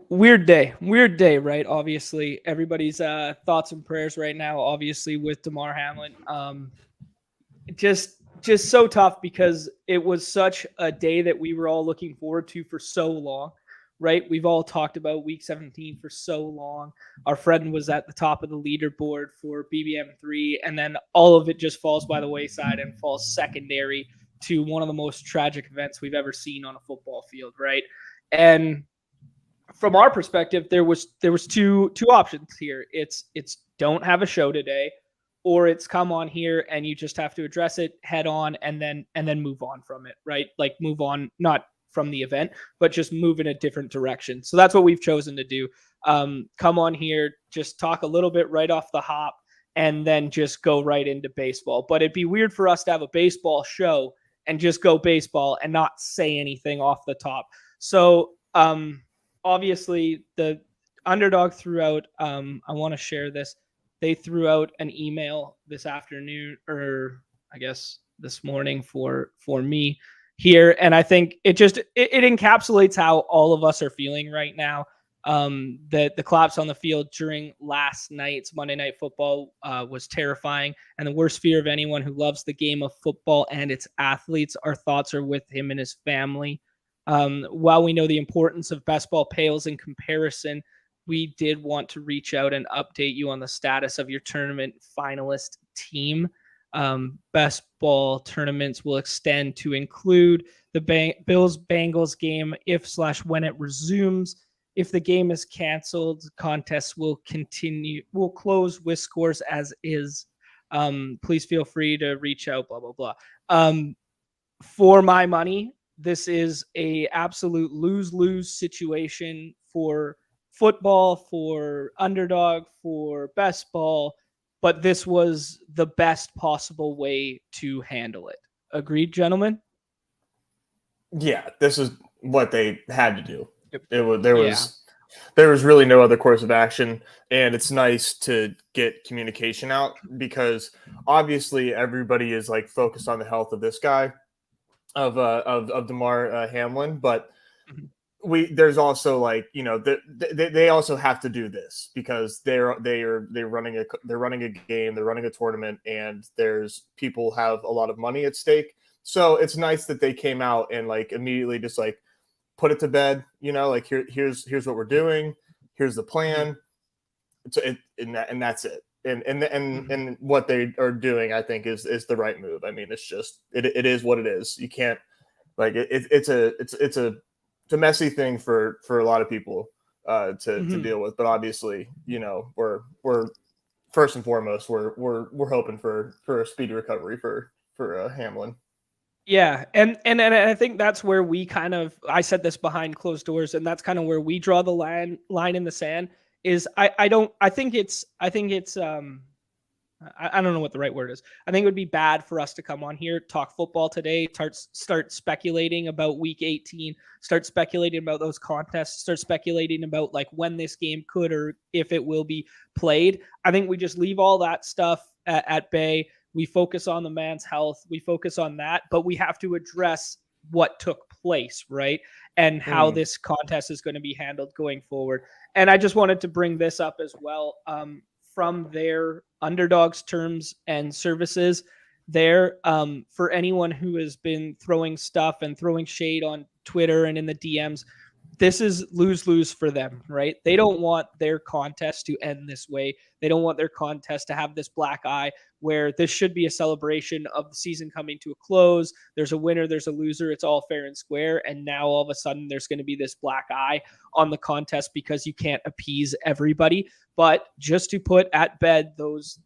Weird day, right? Obviously, everybody's thoughts and prayers right now, obviously, with Damar Hamlin. Just so tough because it was such a day that we were all looking forward to for so long, right? We've all talked about week 17 for so long. Our friend was at the top of the leaderboard for BBM3, and then all of it just falls by the wayside and falls secondary to one of the most tragic events we've ever seen on a football field, right? And from our perspective, there was two options here. It's don't have a show today, or it's come on here and you just have to address it head on and then move on from it, right? Like move on, not from the event, but just move in a different direction. So that's what we've chosen to do. Come on here, just talk a little bit right off the hop, and then just go right into baseball. But it'd be weird for us to have a baseball show and just go baseball and not say anything off the top. So obviously the Underdog threw out, I want to share this. They threw out an email this afternoon, or I guess this morning for me here. And I think it encapsulates how all of us are feeling right now. The collapse on the field during last night's Monday Night Football was terrifying, and the worst fear of anyone who loves the game of football and its athletes. Our thoughts are with him and his family. While we know the importance of best ball pales in comparison, we did want to reach out and update you on the status of your tournament finalist team. Best ball tournaments will extend to include the Bills-Bengals game if/when it resumes. If the game is canceled, contests will close with scores as is. Please feel free to reach out, blah, blah, blah. For my money, this is a absolute lose-lose situation for football, for Underdog, for best ball, but this was the best possible way to handle it. Agreed, gentlemen? Yeah, this is what they had to do. Yep. There was really no other course of action, and it's nice to get communication out because obviously everybody is like focused on the health of this guy, of Damar Hamlin, but there's also like, you know, they also have to do this because they're running a game, they're running a tournament, and there's people have a lot of money at stake. So it's nice that they came out and like immediately just like put it to bed, you know, like here's what we're doing, here's the plan, and that's it. And what they are doing, I think, is the right move. I mean, it's just it is what it is. You can't like it's a messy thing for a lot of people to deal with. But obviously, you know, we're first and foremost we're hoping for a speedy recovery for Hamlin. Yeah, and I think that's where we I said this behind closed doors, and that's kind of where we draw the line in the sand. Is I think it's I don't know what the right word is. I think it would be bad for us to come on here, talk football today, start speculating about week 18, start speculating about those contests, start speculating about like when this game could or if it will be played. I think we just leave all that stuff at bay. We focus on the man's health. We focus on that, but we have to address what took place, right? And how this contest is going to be handled going forward. And I just wanted to bring this up as well. From their Underdog's terms and services there, for anyone who has been throwing stuff and throwing shade on Twitter and in the DMs, this is lose-lose for them, right? They don't want their contest to end this way. They don't want their contest to have this black eye where this should be a celebration of the season coming to a close. There's a winner, there's a loser. It's all fair and square. And now all of a sudden there's going to be this black eye on the contest because you can't appease everybody. But just to put at bed those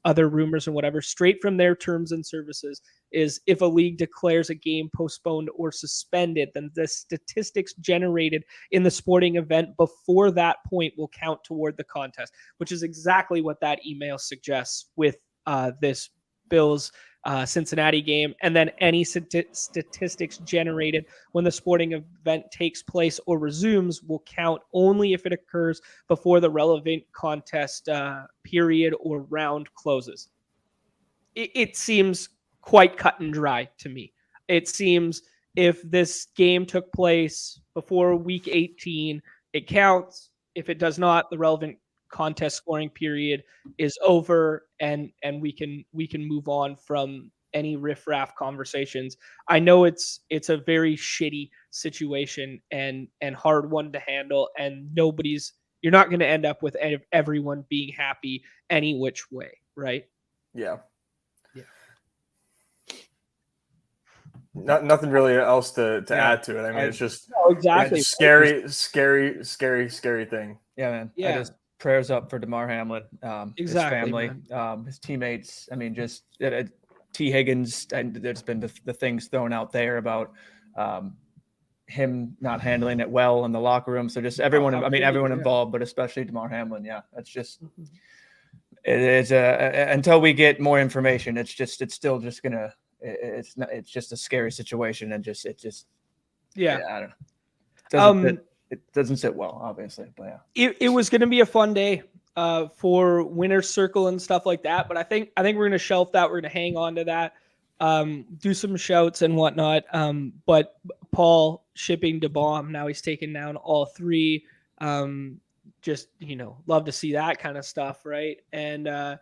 other rumors and whatever, straight from their terms and services, is if a league declares a game postponed or suspended, then the statistics generated in the sporting event before that point will count toward the contest, which is exactly what that email suggests with this Bills Cincinnati game. And then any statistics generated when the sporting event takes place or resumes will count only if it occurs before the relevant contest period or round closes. It seems quite cut and dry to me. It seems if this game took place before week 18, it counts. If it does not, the relevant contest scoring period is over, and we can move on from any riffraff conversations. I know it's a very shitty situation and hard one to handle, and you're not going to end up with everyone being happy any which way, right? Yeah. Yeah. Nothing really else to add to it. I mean, it's just exactly it's scary thing. Yeah, man. Yeah. I just prayers up for DeMar Hamlin, his family, his teammates. I mean, just T. Higgins. And there's been the things thrown out there about him not handling it well in the locker room. So just everyone. I mean, everyone involved, but especially DeMar Hamlin. Yeah, that's just. It is until we get more information. It's still just gonna. It's just a scary situation, and I don't know. It doesn't sit well, obviously, but yeah. It was going to be a fun day for Winner's Circle and stuff like that, but I think we're going to shelf that. We're going to hang on to that, do some shouts and whatnot. But Paul shipping to bomb, now he's taken down all three. Just, love to see that kind of stuff, right? And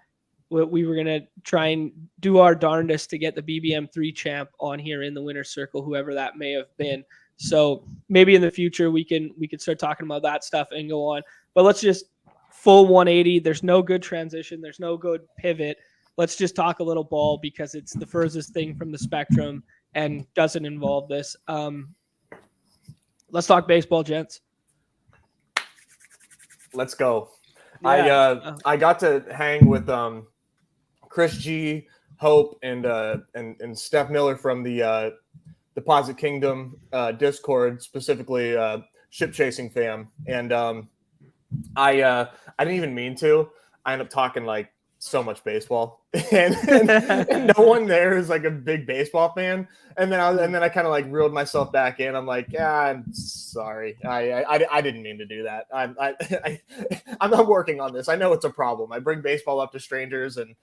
we were going to try and do our darndest to get the BBM3 champ on here in the Winner's Circle, whoever that may have been. So maybe in the future we can start talking about that stuff and go on. But let's just full 180. There's no good transition. There's no good pivot. Let's just talk a little ball because it's the furthest thing from the spectrum and doesn't involve this. Let's talk baseball, gents. Let's go. Yeah. I got to hang with Chris G, Hope, and Steph Miller from the Deposit Kingdom Discord, specifically Ship Chasing Fam, and I didn't even mean to. I ended up talking like so much baseball, and no one there is like a big baseball fan. And then I kind of like reeled myself back in. I'm like, yeah, I'm sorry, I didn't mean to do that. I'm working on this. I know it's a problem. I bring baseball up to strangers and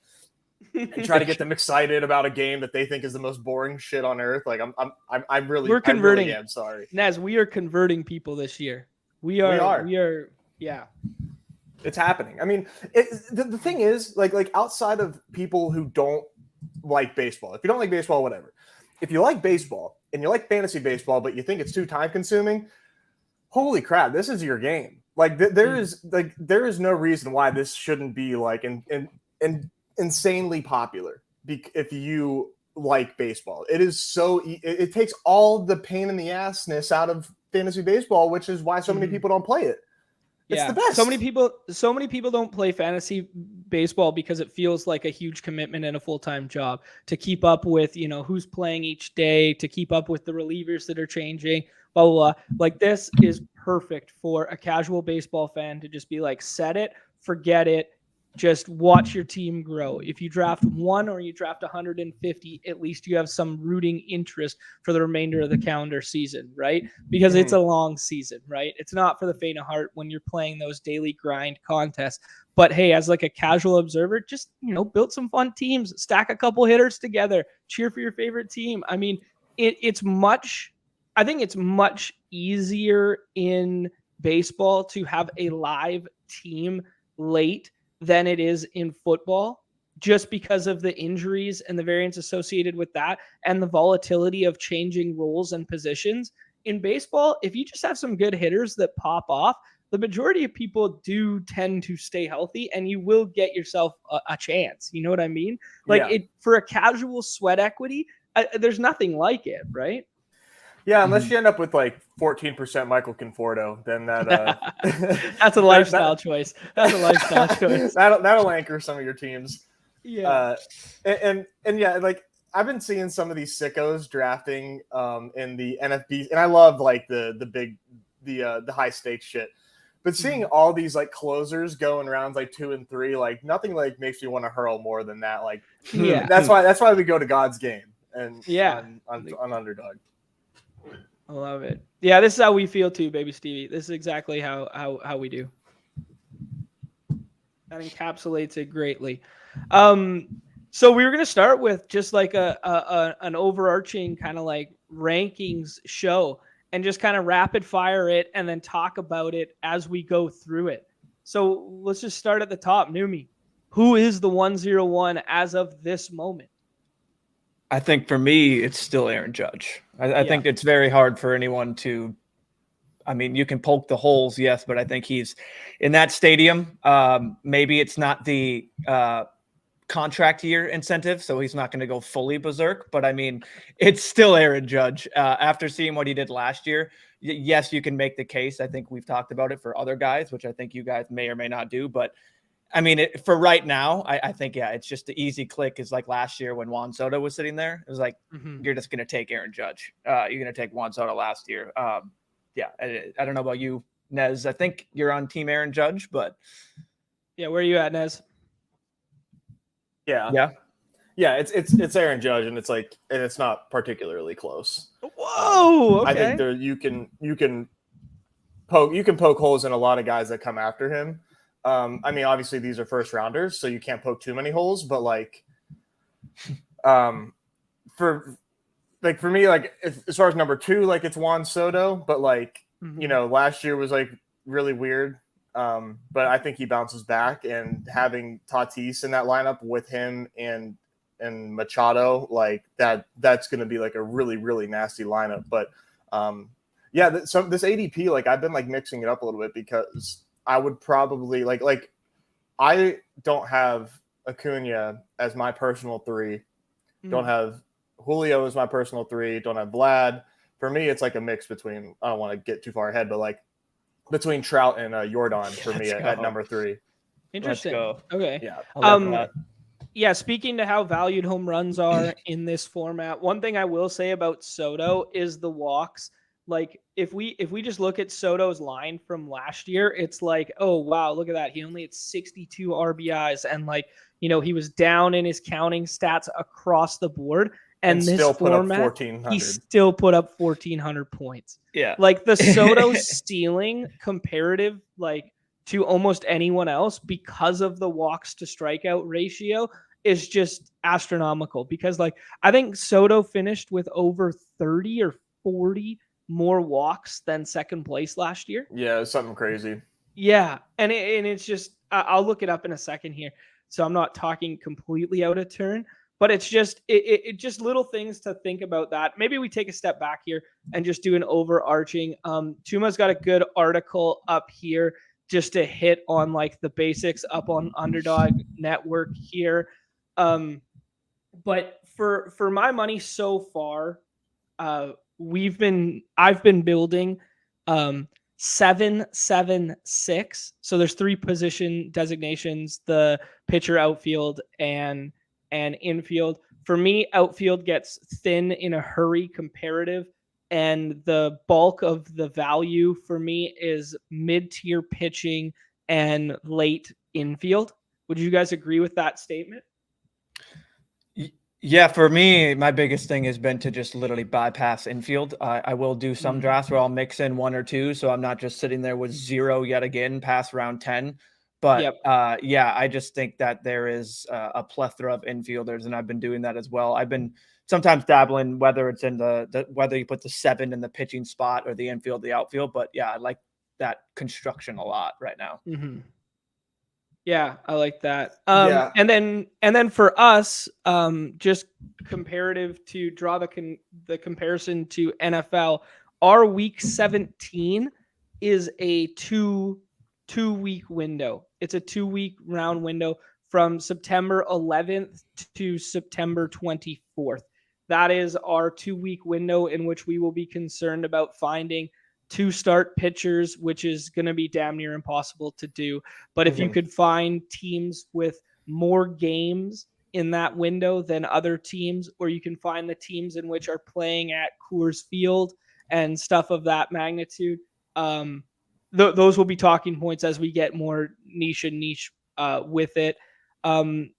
try to get them excited about a game that they think is the most boring shit on earth. Like I'm really, we're converting. I really am sorry, Naz. We are converting people this year. We are. Yeah. It's happening. I mean, the thing is, like outside of people who don't like baseball, if you don't like baseball, whatever. If you like baseball and you like fantasy baseball, but you think it's too time consuming, holy crap, this is your game. Like there is no reason why this shouldn't be like insanely popular if you like baseball. It is so it takes all the pain in the assness out of fantasy baseball, which is why so many people don't play it. It's the best. So many people don't play fantasy baseball because it feels like a huge commitment and a full-time job to keep up with, who's playing each day, to keep up with the relievers that are changing, blah, blah, blah. Like this is perfect for a casual baseball fan to just be like, set it, forget it. Just watch your team grow. If you draft one or you draft 150, at least you have some rooting interest for the remainder of the calendar season, right? Because it's a long season, right? It's not for the faint of heart when you're playing those daily grind contests. But hey, as like a casual observer, just, build some fun teams, stack a couple hitters together, cheer for your favorite team. I mean, I think it's much easier in baseball to have a live team late than it is in football, just because of the injuries and the variance associated with that and the volatility of changing roles and positions. In baseball, if you just have some good hitters that pop off, the majority of people do tend to stay healthy and you will get yourself a chance. You know what I mean? Like for a casual sweat equity, there's nothing like it, right? Yeah, unless you end up with like 14% Michael Conforto, then that's a lifestyle choice. That's a lifestyle choice. That'll anchor some of your teams. Yeah, and yeah, like I've been seeing some of these sickos drafting in the NFB, and I love like the high stakes shit. But seeing all these like closers go in rounds like 2 and 3, like nothing like makes me want to hurl more than that. Like, that's why we go to God's game and on Underdog. I love it. Yeah, this is how we feel too, baby Stevie. This is exactly how we do. That encapsulates it greatly. So we were gonna start with just like an overarching kind of like rankings show, and just kind of rapid fire it and then talk about it as we go through it. So let's just start at the top. Numi, who is the 101 as of this moment? I think for me, it's still Aaron Judge. I think it's very hard for anyone to, I mean, you can poke the holes, yes, but I think he's in that stadium. Maybe it's not the contract year incentive, so he's not going to go fully berserk, but I mean, it's still Aaron Judge. After seeing what he did last year, yes, you can make the case. I think we've talked about it for other guys, which I think you guys may or may not do, but I mean, for right now, I think, it's just the easy click is like last year when Juan Soto was sitting there. It was like, you're just going to take Aaron Judge. You're going to take Juan Soto last year. I don't know about you, Nez. I think you're on team Aaron Judge, but. Yeah, where are you at, Nez? Yeah. It's Aaron Judge, and it's not particularly close. Whoa! Okay. I think you can poke holes in a lot of guys that come after him. I mean, obviously these are first rounders, so you can't poke too many holes. But for me, as far as number 2, it's Juan Soto. But last year was really weird. But I think he bounces back, and having Tatis in that lineup with him and Machado, that's going to be a really, really nasty lineup. But this ADP, I've been mixing it up a little bit, because I would probably I don't have Acuna as my personal 3. Don't have Julio as my personal 3. Don't have Vlad. For me, it's a mix between, I don't want to get too far ahead, but between Trout and Jordan for me at number 3. Interesting. Let's go. Okay. Yeah. I love that. Yeah, speaking to how valued home runs are in this format, one thing I will say about Soto is the walks. If we just look at Soto's line from last year, it's oh wow, look at that. He only had 62 RBIs, and he was down in his counting stats across the board. And this still format, he still put up 1,400 points. Yeah. The Soto stealing comparative, to almost anyone else, because of the walks to strikeout ratio, is just astronomical. Because I think Soto finished with over 30 or 40 more walks than second place last year. Yeah, it's something crazy. Yeah. And it's just, I'll look it up in a second here, so I'm not talking completely out of turn. But it's just it just little things to think about that. Maybe we take a step back here and just do an overarching. Tuma's got a good article up here just to hit on the basics up on Underdog Network here. But for my money so far, I've been building 7-7-6. So there's 3 position designations: the pitcher, outfield, and infield. For me, outfield gets thin in a hurry comparative, and the bulk of the value for me is mid-tier pitching and late infield. Would you guys agree with that statement? Yeah, for me, my biggest thing has been to just literally bypass infield. I will do some drafts where I'll mix in 1 or 2, so I'm not just sitting there with 0 yet again past round 10. But I just think that there is a plethora of infielders, and I've been doing that as well. I've been sometimes dabbling, whether it's in the whether you put the 7 in the pitching spot or the infield, the outfield. But yeah, I like that construction a lot right now. Mm-hmm. Yeah, I like that. And then for us, just comparative to draw the comparison to NFL, our week 17 is a two-week window. It's a 2-week round window from September 11th to September 24th. That is our 2-week window in which we will be concerned about finding 2 start pitchers, which is going to be damn near impossible to do. But if you could find teams with more games in that window than other teams, or you can find the teams in which are playing at Coors Field and stuff of that magnitude, those will be talking points as we get more niche with it. One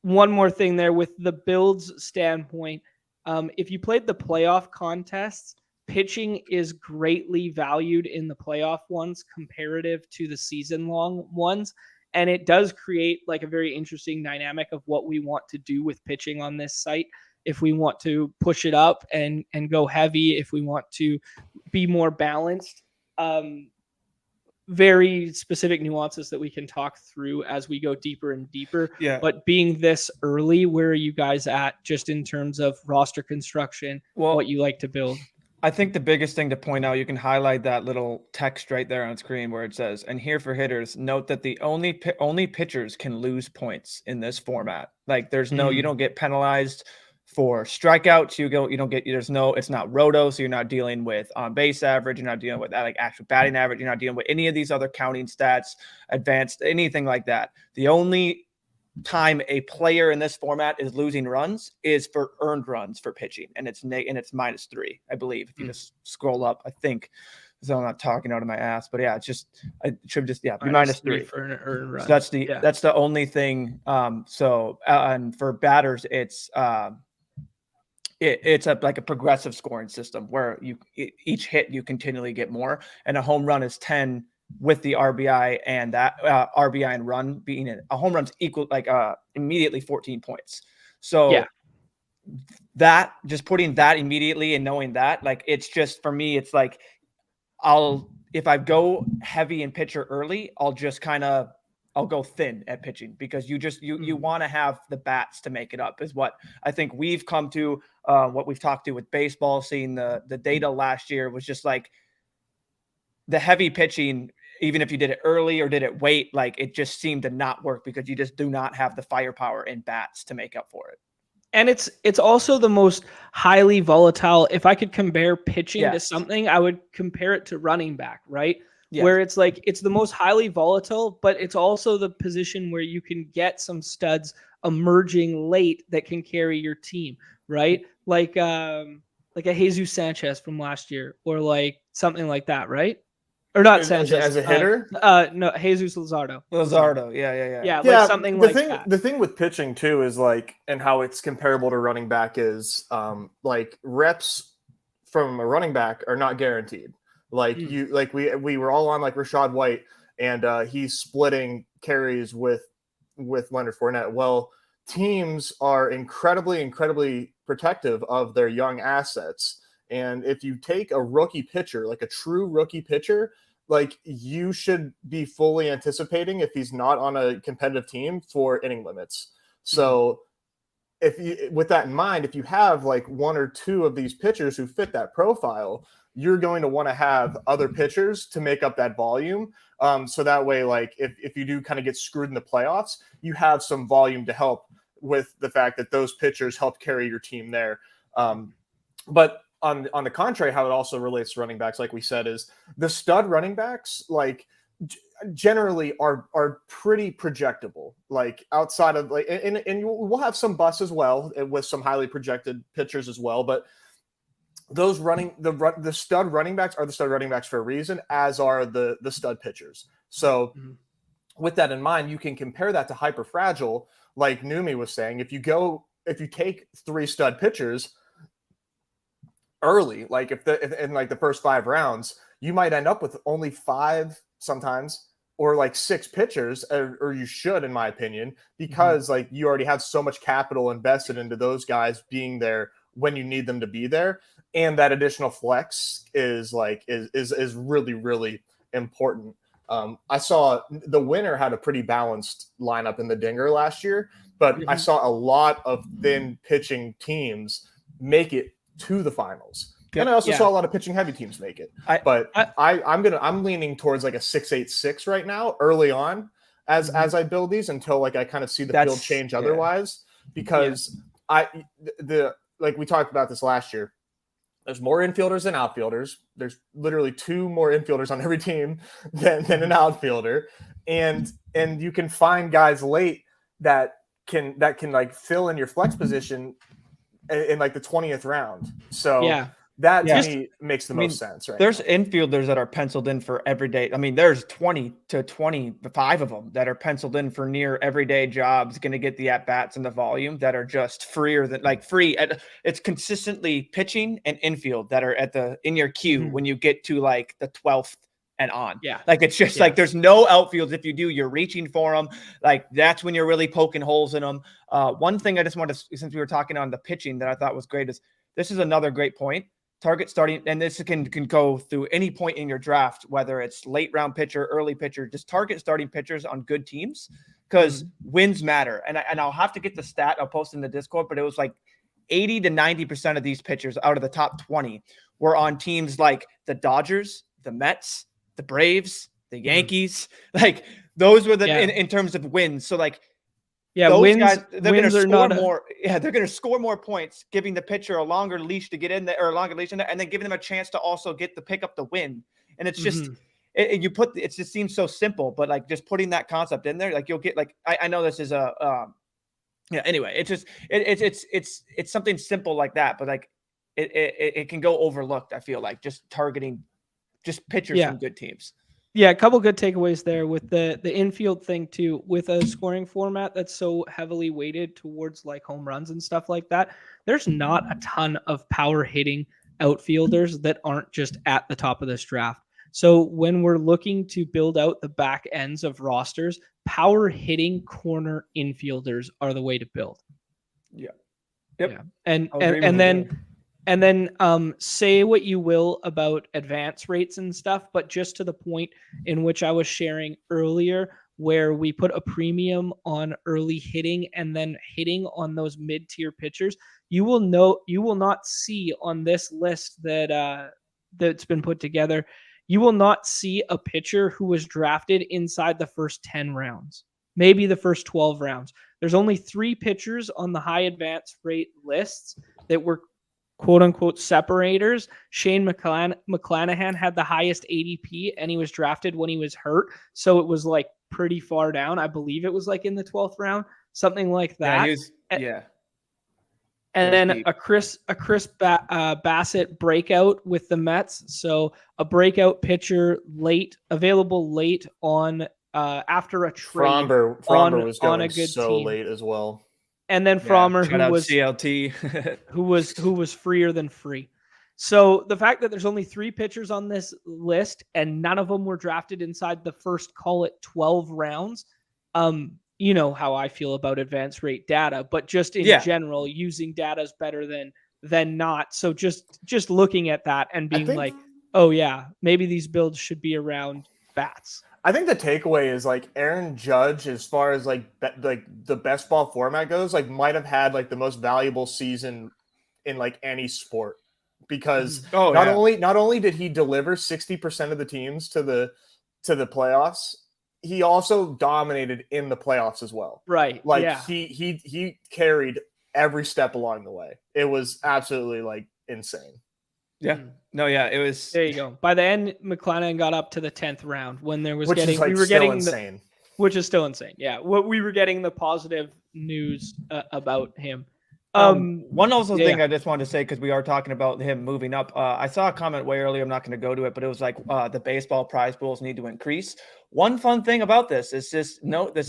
more thing there with the builds standpoint. If you played the playoff contests, pitching is greatly valued in the playoff ones comparative to the season-long ones. And it does create a very interesting dynamic of what we want to do with pitching on this site. If we want to push it up and go heavy, if we want to be more balanced. Very specific nuances that we can talk through as we go deeper and deeper. Yeah. But being this early, where are you guys at just in terms of roster construction, what you like to build? I think the biggest thing to point out, you can highlight that little text right there on screen where it says, and here for hitters, note that the only pitchers can lose points in this format. Like there's no, you don't get penalized for strikeouts. It's not roto. So you're not dealing with on base average. You're not dealing with like actual batting average. You're not dealing with any of these other counting stats, advanced, anything like that. The only time a player in this format is losing runs is for earned runs for pitching, and it's -3, I believe, if you just scroll up. I think, so I'm not talking out of my ass, but yeah, it should just be -3 for an earned run. So that's the only thing. And for batters, it's like a progressive scoring system where each hit you continually get more, and a home run is 10 with the RBI, and that RBI and run being a home run's equal, like immediately 14 points. So that just putting that immediately and knowing that, like, it's just, for me, it's like, if I go heavy in pitcher early, I'll go thin at pitching, because you want to have the bats to make it up, is what I think we've come to, what we've talked to with baseball, seeing the data last year was just like the heavy pitching, even if you did it early or did it late, like it just seemed to not work because you just do not have the firepower in bats to make up for it. And it's also the most highly volatile. If I could compare pitching to something, I would compare it to running back, right? Yes. Where it's like, it's the most highly volatile, but it's also the position where you can get some studs emerging late that can carry your team, right? Like a Jesus Sanchez from last year, or like something like that, right? Or not Sanchez as a hitter. No, Jesus Luzardo. Yeah. Like something like that. The thing with pitching too is like, and how it's comparable to running back is, like reps from a running back are not guaranteed. Like we were all on like Rashad White, and he's splitting carries with Leonard Fournette. Well, teams are incredibly protective of their young assets. And if you take a rookie pitcher, like a true rookie pitcher, like you should be fully anticipating, if he's not on a competitive team, for inning limits. So with that in mind, if you have like one or two of these pitchers who fit that profile, you're going to want to have other pitchers to make up that volume. So that way, like if you do kind of get screwed in the playoffs, you have some volume to help with the fact that those pitchers help carry your team there. But on the contrary, how it also relates to running backs, like we said, is the stud running backs, like generally are pretty projectable, like outside of like, and we'll have some busts as well with some highly projected pitchers as well. But those the stud running backs are the stud running backs for a reason, as are the stud pitchers. So with that in mind, you can compare that to hyper fragile, like Numi was saying. If you take 3 stud pitchers early, like if in like the first 5 rounds, you might end up with only 5 sometimes, or like 6 pitchers, or you should, in my opinion, because like you already have so much capital invested into those guys being there when you need them to be there. And that additional flex is really important. I saw the winner had a pretty balanced lineup in the Dinger last year, but I saw a lot of thin pitching teams make it to the finals. And I also saw a lot of pitching heavy teams make it. I'm leaning towards like a 6-8-6 right now, early on, as I build these, until like I kind of see the field change otherwise. Because like we talked about this last year, there's more infielders than outfielders. There's literally 2 more infielders on every team than an outfielder. And you can find guys late that can like fill in your flex position in like the 20th round. So that to me makes the most sense, right? There's infielders that are penciled in for everyday. I mean, there's 20 to 25 of them that are penciled in for near everyday jobs, going to get the at-bats and the volume, that are just freer than it's consistently pitching and infield that are in your queue when you get to like the 12th and on. Like it's just like there's no outfields. If you do, you're reaching for them. Like that's when you're really poking holes in them. One thing I just wanted to, since we were talking on the pitching, that I thought was great, is this is another great point. target starting, and this can go through any point in your draft, whether it's late round pitcher, early pitcher, just target starting pitchers on good teams because wins matter. And I'll have to get the stat. I'll post in the Discord, but it was like 80 to 90% of these pitchers out of the top 20 were on teams like the Dodgers, the Mets, the Braves, the Yankees. Like those were the in terms of wins. So like, those wins, guys, they're going to score more. Yeah, they're going to score more points, giving the pitcher a longer leash to get in there, or a longer leash in there, and then giving them a chance to also pick up the win. And it's just, it just seems so simple, but like just putting that concept in there, like you'll get like, I know this is anyway, it's just, it's something simple like that, but like it can go overlooked. I feel like just targeting just pitchers from good teams. Yeah, a couple good takeaways there with the infield thing too. With a scoring format that's so heavily weighted towards like home runs and stuff like that, there's not a ton of power hitting outfielders that aren't just at the top of this draft. So when we're looking to build out the back ends of rosters, power hitting corner infielders are the way to build. Yeah. Yep. Yeah. And then say what you will about advance rates and stuff, but just to the point in which I was sharing earlier, where we put a premium on early hitting and then hitting on those mid-tier pitchers, you will not see on this list that's been put together, you will not see a pitcher who was drafted inside the first 10 rounds, maybe the first 12 rounds. There's only 3 pitchers on the high advance rate lists that were quote unquote separators. Shane McClanahan had the highest ADP and he was drafted when he was hurt. So it was like pretty far down. I believe it was like in the 12th round, something like that. And then a Chris Bassett breakout with the Mets. So a breakout pitcher available late on after a trade. Fromber was going on a good so team. Late as well. And then Frommer, who was CLT, who was freer than free. So the fact that there's only 3 pitchers on this list and none of them were drafted inside the first, call it 12 rounds. You know how I feel about advance rate data, but just in general, using data is better than not. So just looking at that and being like, oh yeah, maybe these builds should be around bats. I think the takeaway is like Aaron Judge, as far as like the best ball format goes, like might have had like the most valuable season in like any sport, because not only did he deliver 60% of the teams to the playoffs, he also dominated in the playoffs as well. Right. Like he carried every step along the way. It was absolutely like insane. Yeah. No, yeah, it was. There you go. By the end, McClanahan got up to the 10th round when there was which is still insane. Yeah. We were getting the positive news about him. One thing I just wanted to say, because we are talking about him moving up. I saw a comment way earlier. I'm not going to go to it, but it was like the baseball prize pools need to increase. One fun thing about this is this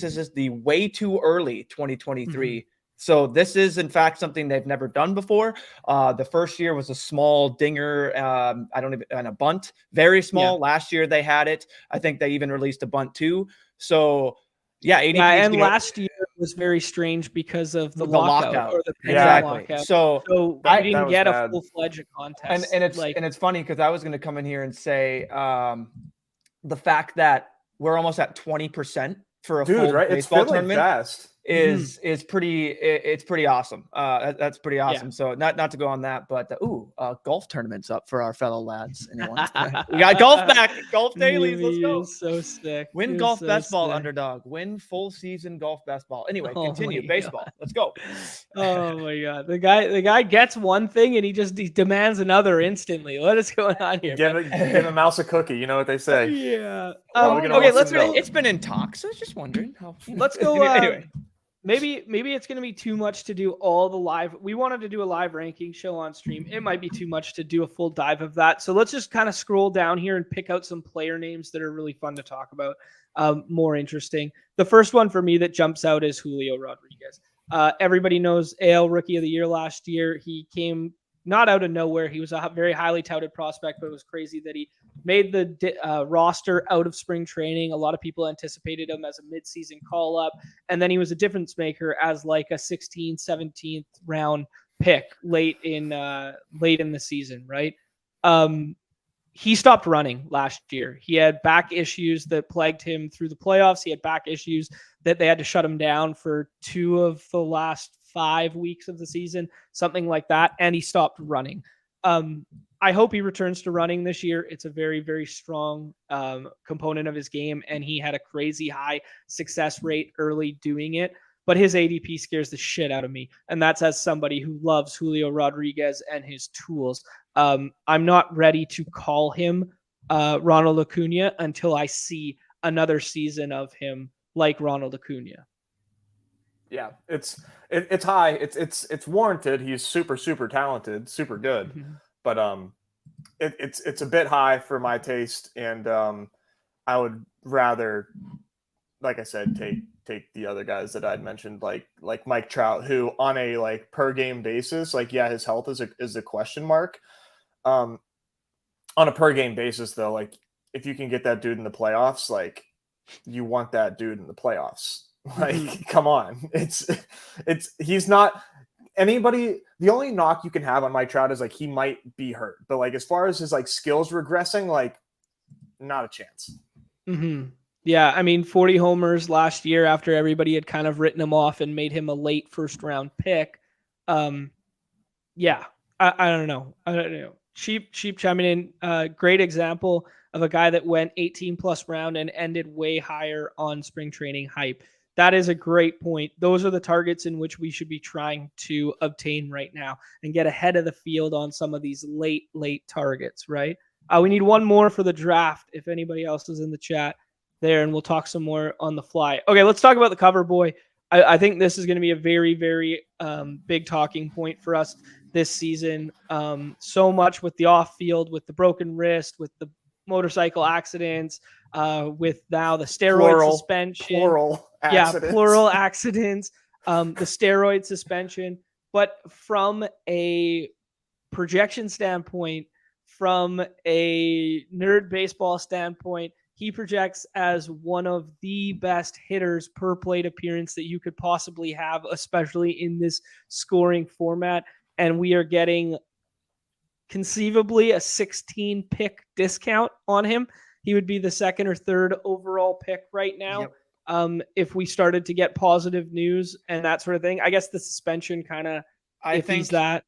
is just the way too early 2023. So this is, in fact, something they've never done before. The first year was a small dinger, and a bunt, very small. Yeah. Last year they had it. I think they even released a bunt too. So, ADP. Yeah, and last year was very strange because of the lockout. Or the lockout. So I didn't get a full-fledged contest. And it's funny because I was going to come in here and say the fact that we're almost at 20% for a full baseball tournament. Fast. Is pretty awesome. That's pretty awesome. Yeah. So not to go on that, but golf tournaments up for our fellow lads. Anyone? We got golf back. Golf dailies. Let's go. So sick. Win golf best ball, Underdog. Win full season golf best ball. Anyway, continue baseball. Let's go. Oh my god, the guy gets one thing and he demands another instantly. What is going on here? Give a mouse a cookie. You know what they say. Yeah. Okay. It's been in talks. I was just wondering how. Let's go. Anyway. Maybe it's going to be too much to do all the live. We wanted to do a live ranking show on stream. It might be too much to do a full dive of that. So let's just kind of scroll down here and pick out some player names that are really fun to talk about, more interesting. The first one for me that jumps out is Julio Rodriguez. Everybody knows AL Rookie of the Year last year. He came not out of nowhere. He was a very highly touted prospect, but it was crazy that he made the roster out of spring training. A lot of people anticipated him as a midseason call-up, and then he was a difference maker as like a 16th, 17th round pick late in the season, right? He stopped running last year. He had back issues that plagued him through the playoffs. He had back issues that they had to shut him down for 2 of the last 5 weeks of the season, something like that. And he stopped running. I hope he returns to running this year. It's a very, very strong component of his game. And he had a crazy high success rate early doing it. But his ADP scares the shit out of me. And that's as somebody who loves Julio Rodriguez and his tools. I'm not ready to call him Ronald Acuna until I see another season of him like Ronald Acuna. Yeah, it's high. It's warranted. He's super, super talented, super good. Mm-hmm. But it's a bit high for my taste, and I would rather, like I said, take the other guys that I'd mentioned, like Mike Trout, who on a like per game basis, like his health is a question mark. On a per game basis, though, like if you can get that dude in the playoffs, like you want that dude in the playoffs. Like, come on, he's not anybody. The only knock you can have on Mike Trout is like he might be hurt, but like as far as his like skills regressing, like not a chance. Mm-hmm. Yeah, I mean, 40 homers last year after everybody had kind of written him off and made him a late first round pick. Yeah, I don't know. Sheep chiming in. Great example of a guy that went 18 plus round and ended way higher on spring training hype. That is a great point. Those are the targets in which we should be trying to obtain right now and get ahead of the field on some of these late targets, right? We need one more for the draft if anybody else is in the chat there, and we'll talk some more on the fly. Okay, let's talk about the cover boy. I think this is going to be a very, very big talking point for us this season. So much with the off field, with the broken wrist, with the motorcycle accidents, with now the steroid suspension. Plural accidents. The steroid suspension. But from a projection standpoint, from a nerd baseball standpoint, he projects as one of the best hitters per plate appearance that you could possibly have, especially in this scoring format. And we are getting conceivably a 16 pick discount on him. He would be the second or third overall pick right now. Yep. If we started to get positive news and that sort of thing. I guess the suspension kind of, I think he's that.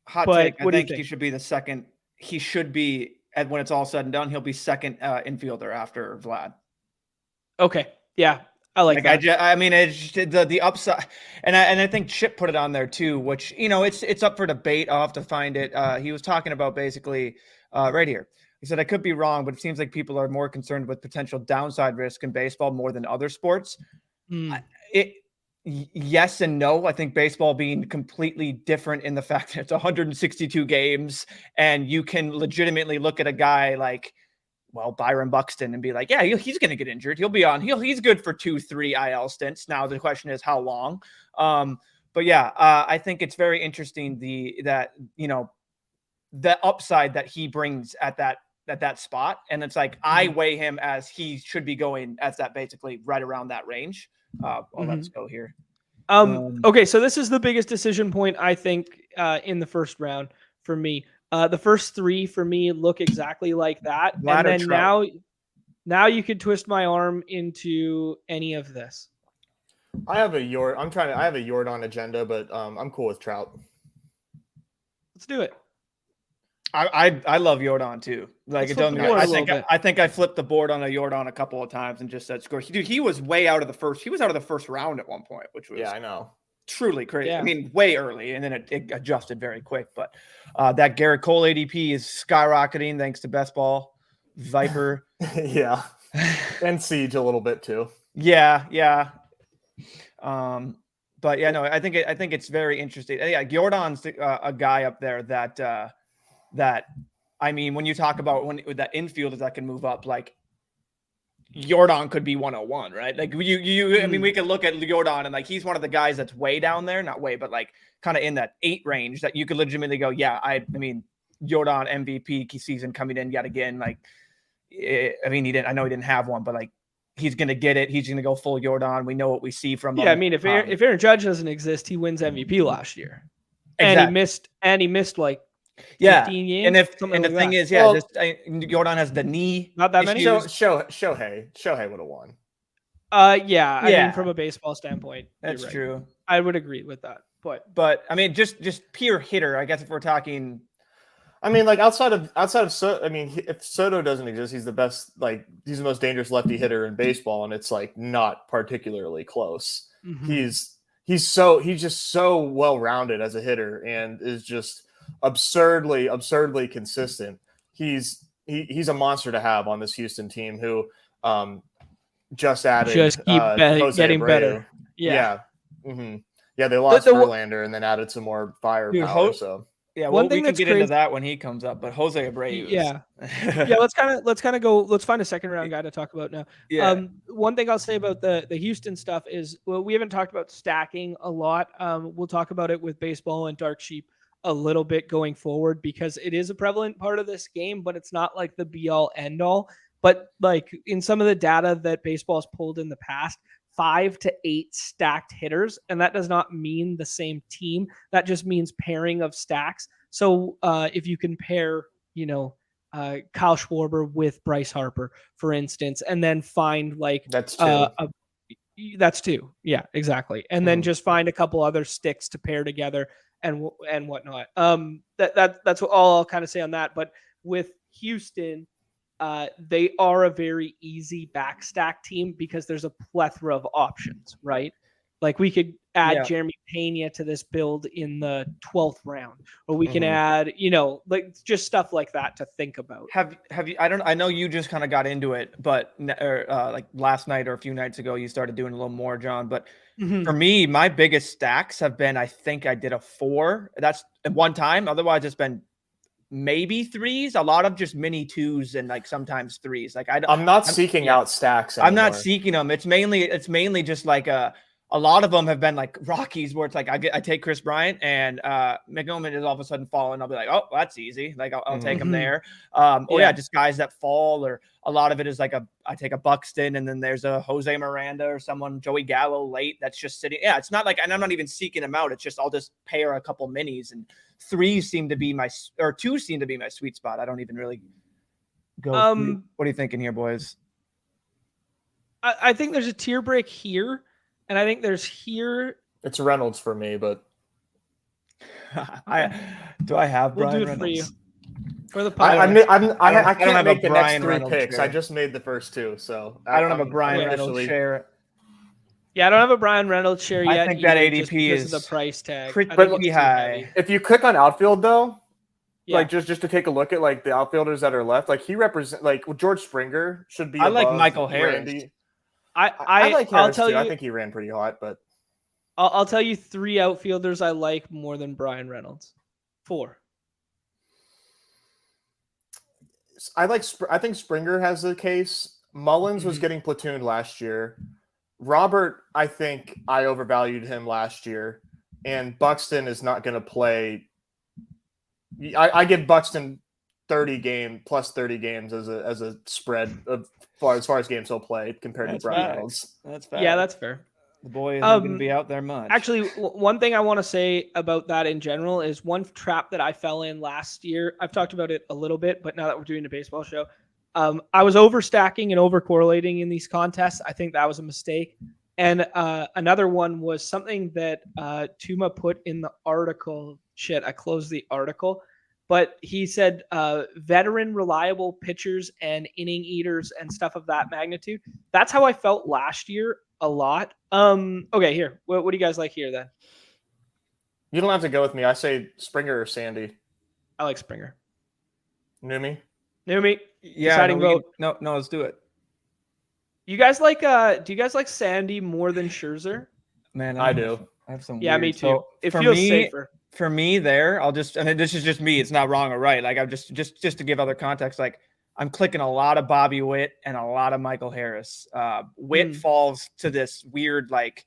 Hot take. I think he should be the second. He should be, when it's all said and done, he'll be second infielder after Vlad. Okay. Yeah. I like that. I mean, it's the upside, and I think Chip put it on there too, which, it's up for debate. I'll have to find it. He was talking about basically right here. He said, I could be wrong, but it seems like people are more concerned with potential downside risk in baseball more than other sports. Yes and no. I think baseball being completely different in the fact that it's 162 games and you can legitimately look at a guy like, Byron Buxton and be like, yeah, he's going to get injured. He'll be on. He's good for 2-3 IL stints. Now the question is how long. But yeah, I think it's very interesting the upside that he brings at that spot. And it's like, I weigh him as he should be going as that basically right around that range. Let's go here. Okay, so this is the biggest decision point, I think, in the first round for me. The first 3 for me look exactly like that. And then now you could twist my arm into any of this. I have a Yordan agenda, but I'm cool with Trout. Let's do it. I love Yordan too. Like it doesn't. I think I flipped the board on a Yordan a couple of times and just said score. Dude, he was way out of the first. He was out of the first round at one point, which was I know, truly crazy. Yeah. I mean, way early, and then it adjusted very quick. But that Garrett Cole ADP is skyrocketing thanks to Best Ball, Viper, yeah, and Siege a little bit too. Yeah. But yeah, no, I think it's very interesting. Yeah, Yordan's a guy up there that I mean, when you talk about with that infielders that can move up, like Yordan could be 101, right? Like I mean, we could look at Yordan and like he's one of the guys that's way down there, not way, but like kind of in that 8 range that you could legitimately go, yeah, I mean, Yordan MVP season coming in yet again. Like, I mean, I know he didn't have one, but like he's gonna get it. He's gonna go full Yordan. We know what we see from him. Yeah, I mean, if Aaron Judge doesn't exist, he wins MVP last year. And he missed like Yeah. 15 games. And something the like thing that. is, Jordan has the knee. Not that many? issues. Shohei would have won. Yeah. I Yeah. mean, from a baseball standpoint, That's you're right. true. I would agree with that. But I mean, just pure hitter. I guess if we're talking, I mean, like outside of Soto, I mean, if Soto doesn't exist, he's the best. Like he's the most dangerous lefty hitter in baseball, and it's like not particularly close. Mhm. He's just so well rounded as a hitter, and is just absurdly consistent. He's a monster to have on this Houston team, who just added keep Jose getting Abreu. better. Yeah. Mm-hmm. Yeah, they lost Verlander and then added some more firepower. So yeah, One well, thing we can that's get crazy- into that when he comes up. But Jose Abreu, Yeah. Yeah, let's kind of go. Let's find a second round guy to talk about now. Yeah. One thing I'll say about the Houston stuff is, well, we haven't talked about stacking a lot. We'll talk about it with baseball and Dark Sheep a little bit going forward, because it is a prevalent part of this game, but it's not like the be all end all. But like in some of the data that baseball's pulled in the past, 5 to 8 stacked hitters, and that does not mean the same team. That just means pairing of stacks. So if you compare, Kyle Schwarber with Bryce Harper, for instance, and then find like that's two. That's two. Yeah, exactly. And then just find a couple other sticks to pair together and whatnot. That's all I'll kind of say on that. But with Houston, they are a very easy backstack team because there's a plethora of options, right? Like we could add Jeremy Pena to this build in the 12th round, or we can add, like just stuff like that to think about. Have you? I know you just kind of got into it, but like last night or a few nights ago, you started doing a little more, John. But for me, my biggest stacks have been, I think I did a 4. That's at one time. Otherwise, it's been maybe 3s, a lot of just mini 2s and like sometimes 3s. Like I'm not seeking out stacks anymore. I'm not seeking them. It's mainly just like a lot of them have been like Rockies, where it's like I take Chris Bryant and McGowan is all of a sudden falling. I'll be like, oh, that's easy. Like I'll take him there. Just guys that fall, or a lot of it is like I take a Buxton, and then there's a Jose Miranda or someone, Joey Gallo late, that's just sitting. Yeah, it's not like, and I'm not even seeking them out. It's just I'll just pair a couple minis, and 2 seem to be my sweet spot. I don't even really go. What are you thinking here, boys? I think there's a tier break here. And I think there's here. It's Reynolds for me, but I have we'll Brian do it Reynolds for you. For the I can't make the next 3 Reynolds picks. share. I just made the first 2, so I don't have a Brian Reynolds share. Yeah, I don't have a Brian Reynolds share yet. I think that ADP just because is of the price tag. pretty high. If you click on outfield though, like just to take a look at like the outfielders that are left, like he represents, like George Springer should be. I like above Michael Harris. Randy. I like Harris tell too. you, I think he ran pretty hot, but I'll tell you 3 outfielders I like more than Brian Reynolds. 4. I think Springer has the case. Mullins was getting platooned last year. Robert, I think I overvalued him last year, and Buxton is not going to play. I give Buxton 30 games as a spread as far as games he'll play compared to Brian Reynolds. That's fair. Yeah, that's fair. The boy isn't going to be out there much. Actually, one thing I want to say about that in general is one trap that I fell in last year. I've talked about it a little bit, but now that we're doing a baseball show, I was overstacking and overcorrelating in these contests. I think that was a mistake. And another one was something that Tuma put in the article. Shit, I closed the article. But he said veteran reliable pitchers and inning eaters and stuff of that magnitude. That's how I felt last year a lot. Okay, here. What do you guys like here then? You don't have to go with me. I say Springer or Sandy. I like Springer. Numi? Yeah, deciding vote. No, let's do it. You guys like do you guys like Sandy more than Scherzer? Man, I do. I have some. Yeah, weird, me too. so it feels safer. For me, this is just me. It's not wrong or right. Like I'm just to give other context. Like I'm clicking a lot of Bobby Witt and a lot of Michael Harris. Witt falls to this weird like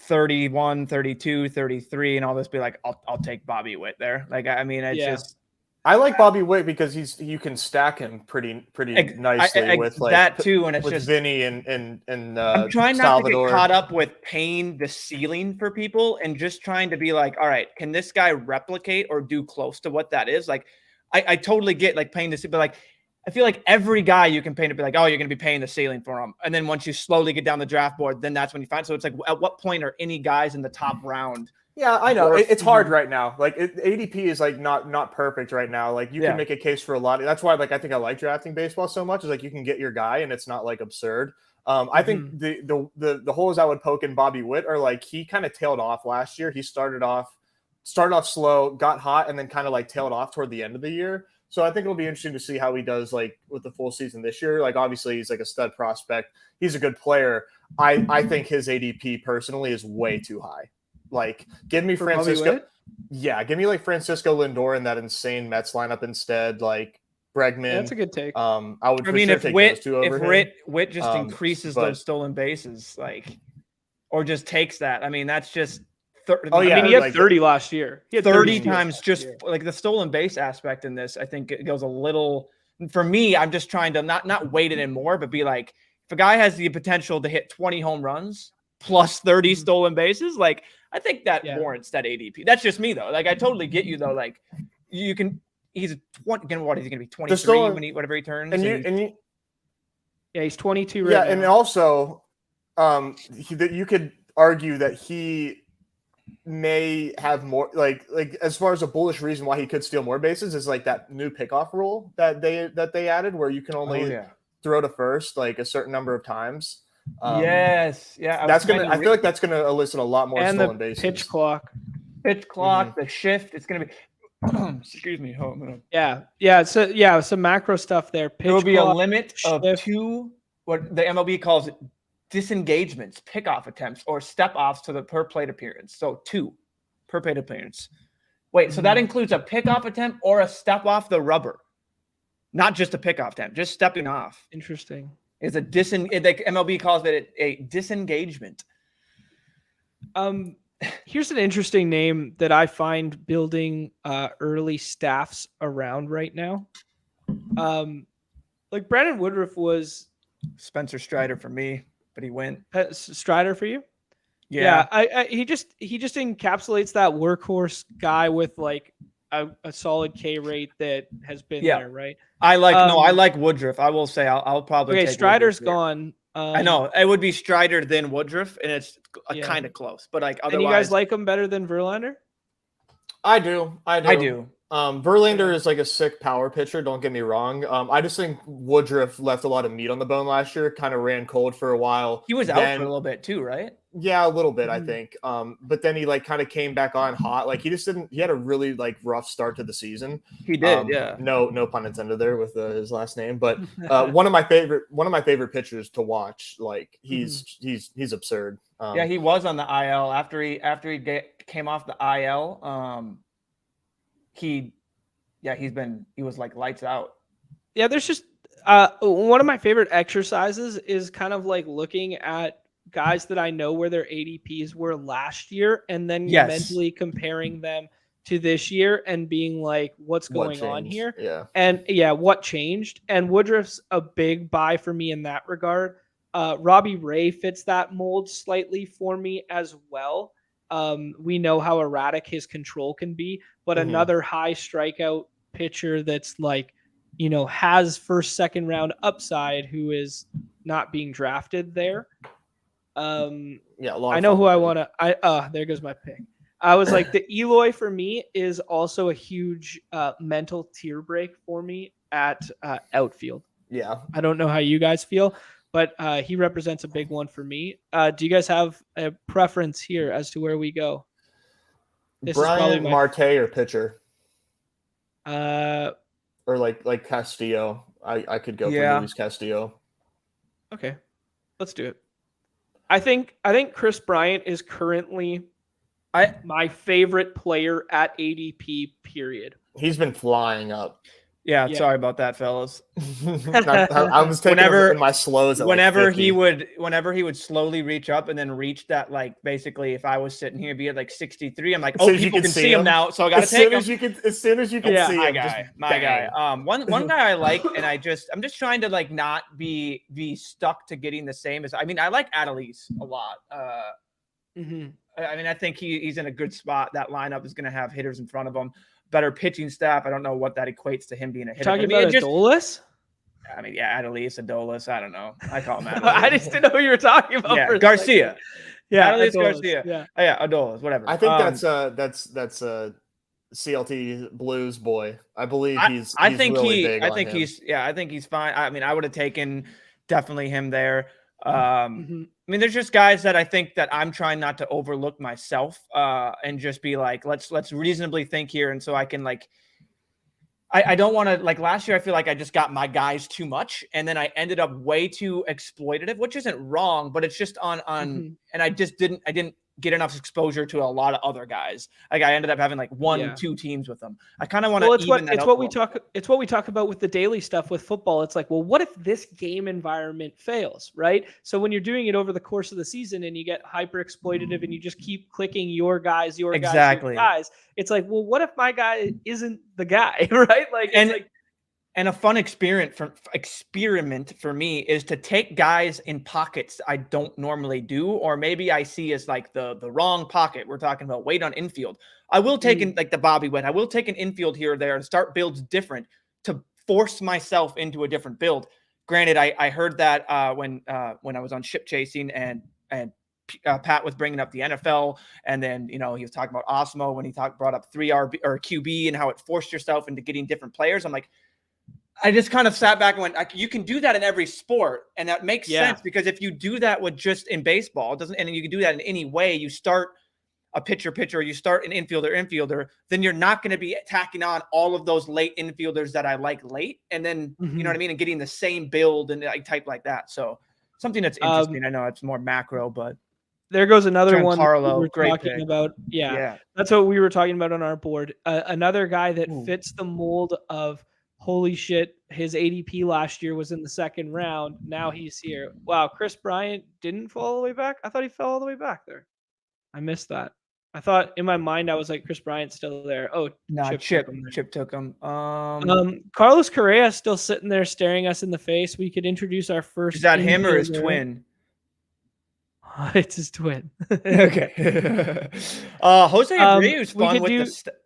31, 32, 33, and all this. Be like, I'll take Bobby Witt there. Like I mean, it's just I like Bobby Witt because you can stack him pretty nicely with like that too, and it's with just Vinny and I'm trying not Salvador. to get caught up with paying the ceiling for people and just trying to be like, all right, can this guy replicate or do close to what that is? Like, I totally get like paying the ceiling, but like I feel like every guy you can pay to be like, oh, you're going to be paying the ceiling for him, and then once you slowly get down the draft board, then that's when you find. So it's like, at what point are any guys in the top round? Yeah, I know it's hard right now. Like ADP is like not perfect right now. Like you can make a case for a lot. That's why like I think I like drafting baseball so much. Is like you can get your guy and it's not like absurd. I think the holes I would poke in Bobby Witt are like he kind of tailed off last year. He started off slow, got hot, and then kind of like tailed off toward the end of the year. So I think it'll be interesting to see how he does like with the full season this year. Like obviously he's like a stud prospect. He's a good player. I think his ADP personally is way too high. Like, give me Francisco. Yeah, give me like Francisco Lindor in that insane Mets lineup instead. Like Bregman. Yeah, that's a good take. I would. For sure If take Witt, those two over Witt just increases those stolen bases, like, or just takes that. I mean, that's just. I mean, he had 30 last year. He had 30 times just like the stolen base aspect in this. I think it goes a little. For me, I'm just trying to not weight it in more, but be like, if a guy has the potential to hit 20 home runs plus 30 stolen bases, like. I think that warrants that ADP. That's just me though. Like I totally get you though. Like you can. He's a 20. Again, what is he going to be? 23 whatever he turns. He's 22 right now. And also, you could argue that he may have more like as far as a bullish reason why he could steal more bases is like that new pickoff rule that they added where you can only throw to first like a certain number of times. Yes. Yeah. That's gonna. I feel like that's gonna elicit a lot more stolen bases. Pitch clock, the shift. It's gonna be. Excuse me. Oh, some macro stuff there. There will be a limit of 2. What the MLB calls it, disengagements, pickoff attempts, or step offs to the per plate appearance. So 2 per plate appearance. Wait, so that includes a pickoff attempt or a step off the rubber, not just a pickoff attempt, just stepping off. Interesting. It's a like MLB calls it a disengagement. Here's an interesting name that I find building early staffs around right now. Like Brandon Woodruff was Spencer Strider for me, but he went Strider for you. Yeah. He just encapsulates that workhorse guy with like a solid K rate that has been there, right? I like Woodruff. I will say I'll probably take Strider's gone. I know it would be Strider then Woodruff, and it's kind of close, but like otherwise. And you guys like him better than Verlander? I do. Verlander is like a sick power pitcher. Don't get me wrong. I just think Woodruff left a lot of meat on the bone last year. Kind of ran cold for a while. He was out for a little bit too, right? Yeah, a little bit, I think. But then he like kind of came back on hot. Like he just didn't. He had a really like rough start to the season. He did. Yeah. No pun intended there with his last name. But one of my favorite pitchers to watch. Like he's absurd. He was on the IL after he came off the IL. He was like lights out. Yeah, there's just one of my favorite exercises is kind of like looking at guys that I know where their ADPs were last year and then mentally comparing them to this year and being like, what's going on here? Yeah. And what changed? And Woodruff's a big buy for me in that regard. Robbie Ray fits that mold slightly for me as well. We know how erratic his control can be, but another high strikeout pitcher that's like, has first, second round upside who is not being drafted there. I know who I want to. There goes my pick. I was like, the Eloy for me is also a huge mental tear break for me at outfield. Yeah. I don't know how you guys feel, but he represents a big one for me. Do you guys have a preference here as to where we go? Brian Marte or pitcher? Or like Castillo. I could go for Luis Castillo. Okay, let's do it. I think Chris Bryant is currently my favorite player at ADP, period. He's been flying up. Yeah, sorry about that, fellas. I was taking him in my slows. Whenever he would slowly reach up and then reach that, like, basically, if I was sitting here, be at like 63. I'm like, oh, people can see him now, so I got to take him. As soon as you can see my him, guy. One guy I like, and I'm just trying to like not be stuck to getting the same as. I mean, I like Adelise a lot. I mean, I think he's in a good spot. That lineup is going to have hitters in front of him. Better pitching staff. I don't know what that equates to him being a hitter. Talking about Adolis? I mean, yeah, Adelise, Adolis. I don't know. I call him Adelise. I just didn't know who you were talking about. Yeah, Garcia. Yeah, Adelise Garcia. Yeah, Adolis. Whatever. I think that's CLT Blues boy. I believe he's really big on him. I think he's fine. I mean, I would have taken definitely him there. I mean, there's just guys that I think that I'm trying not to overlook myself, and just be like, let's reasonably think here. And so I can like, I don't want to, like, last year, I feel like I just got my guys too much. And then I ended up way too exploitative, which isn't wrong, but it's just and I didn't get enough exposure to a lot of other guys. Like, I ended up having like 1-2 teams with them. I kind of want to it's what we talk about with the daily stuff with football. It's like, well, what if this game environment fails, right? So when you're doing it over the course of the season and you get hyper exploitative and you just keep clicking your guys, it's like, well, what if my guy isn't the guy, right? Like, and a fun experiment for me is to take guys in pockets I don't normally do, or maybe I see as like the wrong pocket. We're talking about weight on infield. I will take in like the Bobby Witt. I will take an infield here or there and start builds different to force myself into a different build. Granted, I heard that when I was on Ship Chasing and Pat was bringing up the NFL, and then he was talking about Osmo when he brought up 3RB or QB and how it forced yourself into getting different players. I'm like, I just kind of sat back and went, you can do that in every sport. And that makes sense, because if you do that with just in baseball, and you can do that in any way, you start a pitcher, you start an infielder, then you're not going to be tacking on all of those late infielders that I like late. And then, you know what I mean? And getting the same build and like type like that. So something that's interesting. I know it's more macro, but there goes another one Carlo, we were great talking pick. about. Yeah, that's what we were talking about on our board. Another guy that fits the mold of, holy shit, his ADP last year was in the second round. Now he's here. Wow, Chris Bryant didn't fall all the way back? I thought he fell all the way back there. I missed that. I thought in my mind I was like, Chris Bryant's still there. Oh, no, Chip took him. Carlos Correa still sitting there staring us in the face. We could introduce our first. Is that him or his twin? It's his twin. Okay. Jose Abreu's fun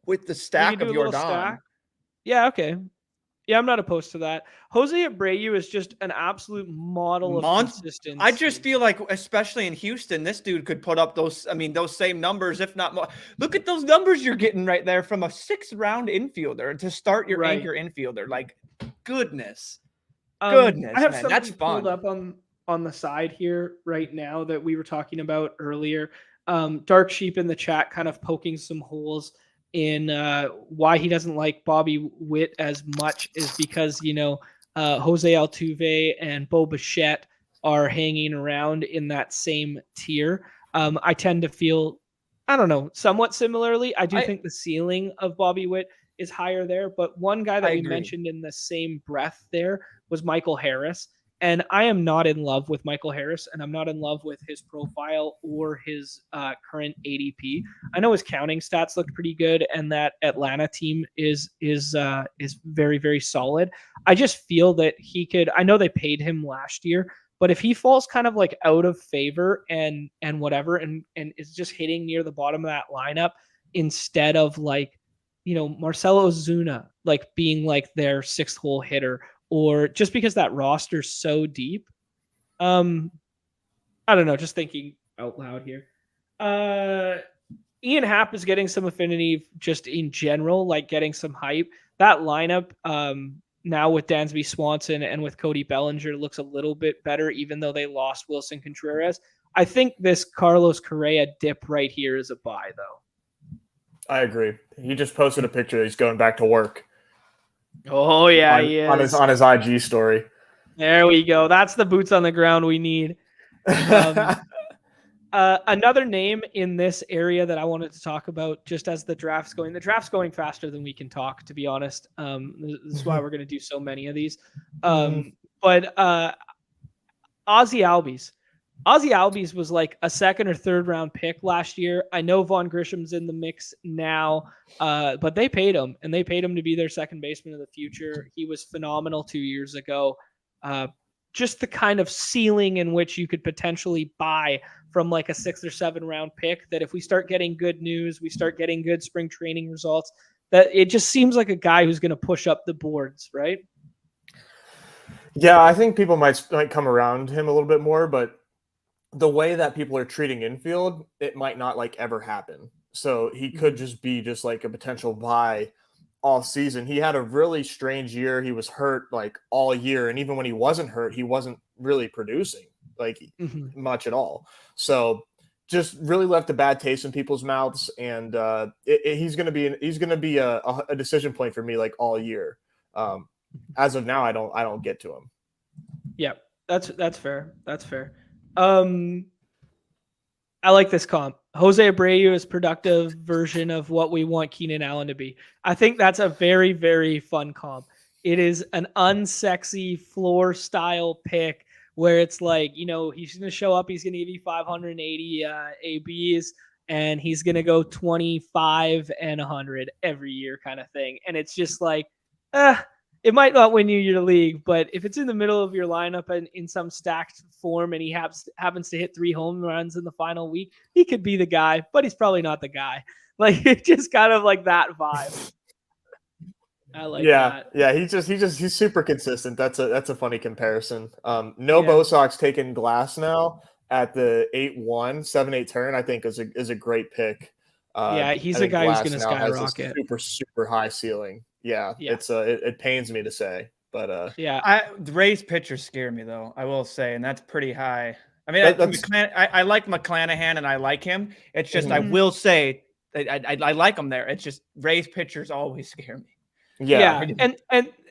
with the stack of Yordan. Yeah, okay. Yeah, I'm not opposed to that. Jose Abreu is just an absolute model of consistency. I just feel like, especially in Houston, this dude could put up those same numbers, if not more. Look at those numbers you're getting right there from a 6th round infielder to start your anchor infielder. Like, goodness. I have something that's pulled up on the side here right now that we were talking about earlier. Dark Sheep in the chat kind of poking some holes in why he doesn't like Bobby Witt as much is because, Jose Altuve and Bo Bichette are hanging around in that same tier. I tend to feel, I don't know, somewhat similarly. I think the ceiling of Bobby Witt is higher there, but one guy that we mentioned in the same breath there was Michael Harris. And I am not in love with Michael Harris, and I'm not in love with his profile or his current ADP. I know his counting stats look pretty good, and that Atlanta team is very, very solid. I just feel that he could. I know they paid him last year, but if he falls kind of like out of favor and whatever, and is just hitting near the bottom of that lineup instead of like, Marcelo Ozuna like being like their 6th hole hitter. Or just because that roster's so deep. I don't know, just thinking out loud here. Ian Happ is getting some affinity just in general, like getting some hype. That lineup now with Dansby Swanson and with Cody Bellinger looks a little bit better, even though they lost Wilson Contreras. I think this Carlos Correa dip right here is a buy, though. I agree. He just posted a picture that he's going back to work. Oh yeah, he is on his IG story. There we go. That's the boots on the ground we need. Another name in this area that I wanted to talk about, just as the draft's going faster than we can talk, to be honest. This is why we're going to do so many of these. But Ozzy Albies was like a second or third round pick last year. I know Vaughn Grisham's in the mix now, but they paid him, and they paid him to be their second baseman of the future. He was phenomenal 2 years ago. Just the kind of ceiling in which you could potentially buy from like a 6th or 7th round pick, that if we start getting good news, we start getting good spring training results, that it just seems like a guy who's going to push up the boards, right? Yeah, I think people might come around him a little bit more, but the way that people are treating infield, it might not like ever happen. So he could just be just like a potential buy all season. He had a really strange year. He was hurt like all year. And even when he wasn't hurt, he wasn't really producing like much at all. So just really left a bad taste in people's mouths. And he's going to be a decision point for me like all year. As of now, I don't get to him. Yeah, that's fair. That's fair. I like this comp. Jose Abreu is productive version of what we want Keenan Allen to be. I think that's a very, very fun comp. It is an unsexy floor style pick where it's like, you know, he's going to show up, he's going to give you 580 ABs, and he's going to go 25 and 100 every year kind of thing. And it's just like, it might not win you your league, but if it's in the middle of your lineup and in some stacked form and he happens to hit 3 home runs in the final week, he could be the guy, but he's probably not the guy. Like, it's just kind of like that vibe. I like that. Yeah, he's super consistent. That's a funny comparison. Bo Sox taking Glass now at the 8-1, 7-8 turn, I think is a great pick. He's a guy who's going to skyrocket. Super, super high ceiling. Yeah. It pains me to say, but the Rays pitchers scare me though, I will say, and that's pretty high. I mean, I like McClanahan and I like him. It's just I will say I like him there. It's just Rays pitchers always scare me. Yeah.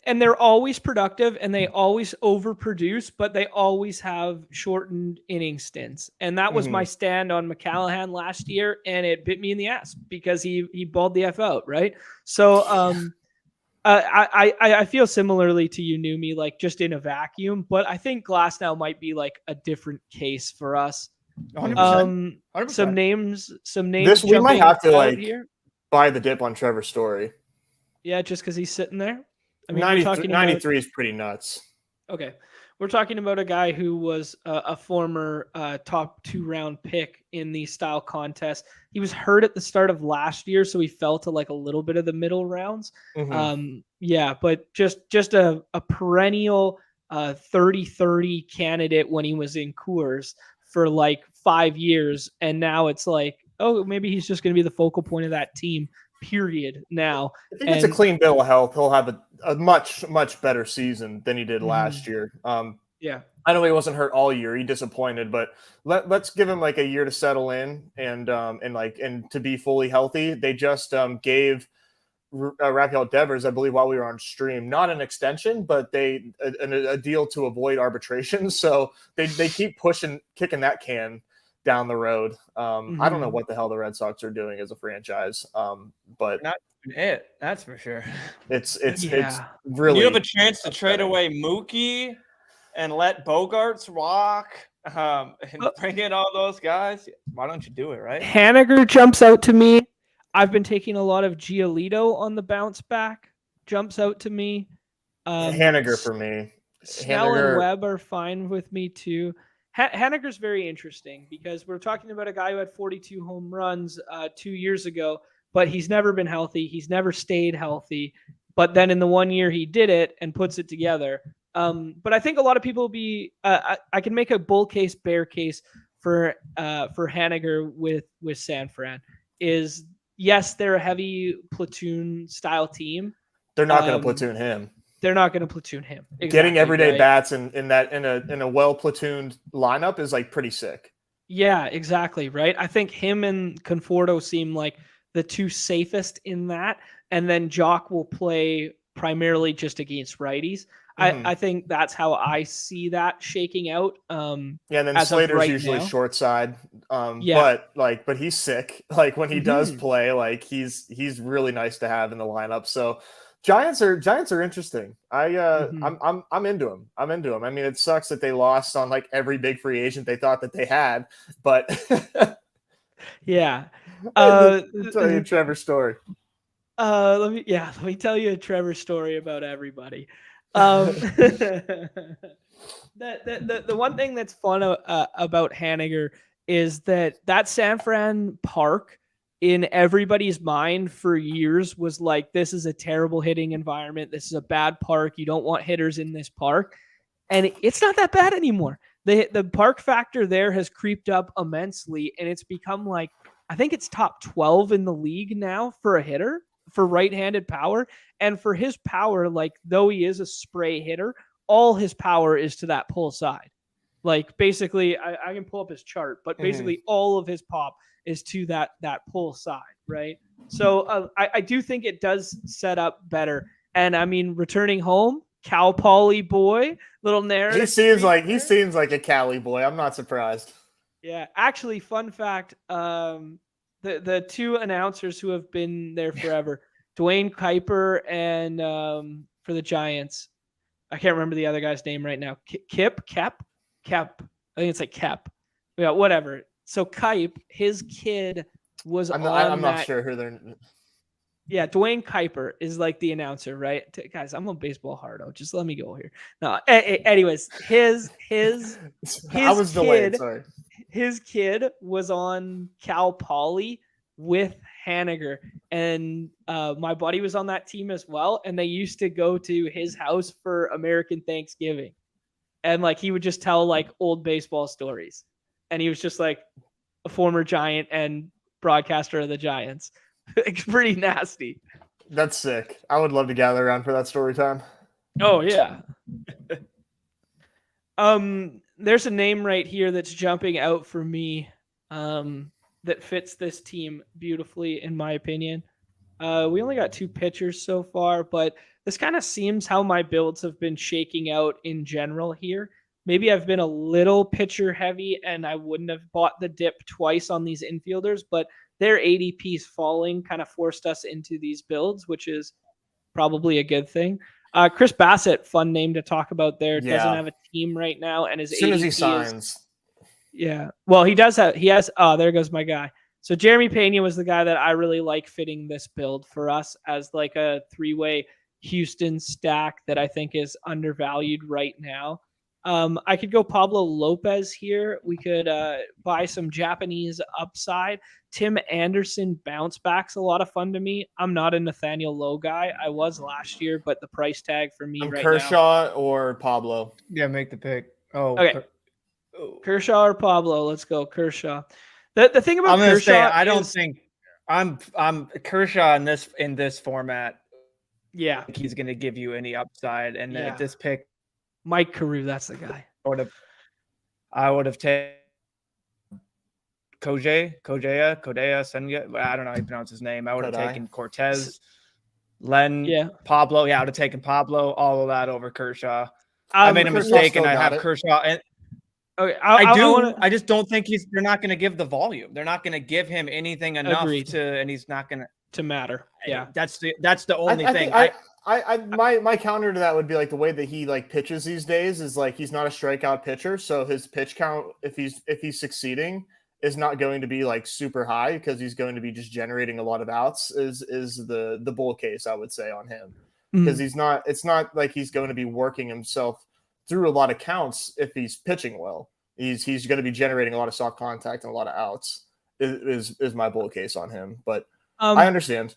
And they're always productive and they always overproduce, but they always have shortened inning stints. And that was my stand on McClanahan last year, and it bit me in the ass because he balled the F out, right? So I feel similarly to you, Numi, like just in a vacuum, but I think Glasnow might be like a different case for us. 100%. Some names. This we might have to like here. Buy the dip on Trevor Story. Yeah, just because he's sitting there. I mean, 93 is pretty nuts. Okay. We're talking about a guy who was a former top 2 round pick in the style contest. He was hurt at the start of last year, so he fell to like a little bit of the middle rounds. But just a perennial 30-30 candidate when he was in Coors for like 5 years. And now it's like, oh, maybe he's just going to be the focal point of that team. Period. Now, I think it's a clean bill of health. He'll have a much, much better season than he did last year. I know he wasn't hurt all year. He disappointed, but let's give him like a year to settle in and to be fully healthy. They just gave Rafael Devers, I believe, while we were on stream, not an extension, but a deal to avoid arbitration. So they keep kicking that can down the road. I don't know what the hell the Red Sox are doing as a franchise, but not it. That's for sure. It's really. You have a chance to trade away Mookie and let Bogarts walk and bring in all those guys. Why don't you do it, right? Haniger jumps out to me. I've been taking a lot of Giolito on the bounce back. Jumps out to me. Haniger for me. Snell and Webb are fine with me too. Haniger's very interesting because we're talking about a guy who had 42 home runs 2 years ago, but he's never been healthy. He's never stayed healthy. But then in the 1 year he did it and puts it together. But I think a lot of people will be I can make a bull case, bear case for Haniger with San Fran. Is yes, they're a heavy platoon style team. They're not going to platoon him. They're not going to platoon him. Exactly, getting everyday bats in a well platooned lineup is like pretty sick. Yeah, exactly. Right. I think him and Conforto seem like the two safest in that. And then Jock will play primarily just against righties. I think that's how I see that shaking out. Yeah, and then as of Slater's right usually now. short side. Yeah. But he's sick. Like when he does Mhm. play, like he's really nice to have in the lineup. So Giants are interesting. Mhm. I'm into them. I'm into them. I mean, it sucks that they lost on like every big free agent they thought that they had, but Yeah. I'll tell you a Trevor story. Let me tell you a Trevor story about everybody. The one thing that's fun about Haniger is that San Fran park in everybody's mind for years was like, this is a terrible hitting environment. This is a bad park. You don't want hitters in this park. And it's not that bad anymore. The park factor there has creeped up immensely, and it's become like, I think it's top 12 in the league now for a hitter for right-handed power. And for his power, like though he is a spray hitter, all his power is to that pull side. Like basically, I can pull up his chart, but basically all of his pop is to that pull side, right? So I do think it does set up better. And I mean, returning home, Cal Poly boy, little narrative. He seems like a Cali boy. I'm not surprised. Yeah, actually, fun fact: the two announcers who have been there forever, Dwayne Kuiper and for the Giants, I can't remember the other guy's name right now. Kep. I think it's like Kep. Yeah, whatever. So Kuip, his kid was I'm on not that. sure who they're. Yeah, Dwayne Kuiper is like the announcer, right? Guys, I'm a baseball hardo. Just let me go here. No, anyways, his I was delayed. kid, Sorry. his kid was on Cal Poly with Haniger, and my buddy was on that team as well. And they used to go to his house for American Thanksgiving, and like he would just tell like old baseball stories, and he was just like a former Giant and broadcaster of the Giants. It's pretty nasty. That's sick. I would love to gather around for that story time. Oh yeah. There's a name right here that's jumping out for me, that fits this team beautifully, in my opinion. We only got 2 pitchers so far, but this kind of seems how my builds have been shaking out in general here. Maybe I've been a little pitcher heavy and I wouldn't have bought the dip twice on these infielders, but their ADPs falling kind of forced us into these builds, which is probably a good thing. Chris Bassett, fun name to talk about there. Yeah. Doesn't have a team right now, and his as soon ADP as he signs. Yeah. Well, he does have. He has. Oh, there goes my guy. So Jeremy Pena was the guy that I really like fitting this build for us as like a 3-way Houston stack that I think is undervalued right now. I could go Pablo Lopez here. We could buy some Japanese upside. Tim Anderson bounce back's a lot of fun to me. I'm not a Nathaniel Lowe guy. I was last year, but the price tag for me right Kershaw now. or Pablo. Yeah, make the pick. Oh, okay. Kershaw or Pablo? Let's go Kershaw. The thing about Kershaw, I don't think I'm Kershaw in this format. Yeah, he's going to give you any upside, and at this pick, Mike Carew, that's the guy. I would have taken Kodaya, Senga. I don't know how you pronounce his name. I would have taken Cortez, Len, Pablo. Yeah, I would have taken Pablo. All of that over Kershaw. I made a mistake, and I have Kershaw. And okay, I just don't think they're not going to give the volume. They're not going to give him anything enough and he's not going to matter. Yeah, that's the only thing. My counter to that would be like the way that he like pitches these days is like he's not a strikeout pitcher, so his pitch count, if he's succeeding, is not going to be like super high because he's going to be just generating a lot of outs. Is the bull case I would say on him, because it's not like he's going to be working himself through a lot of counts if he's pitching well. He's going to be generating a lot of soft contact and a lot of outs. Is my bull case on him, but I understand.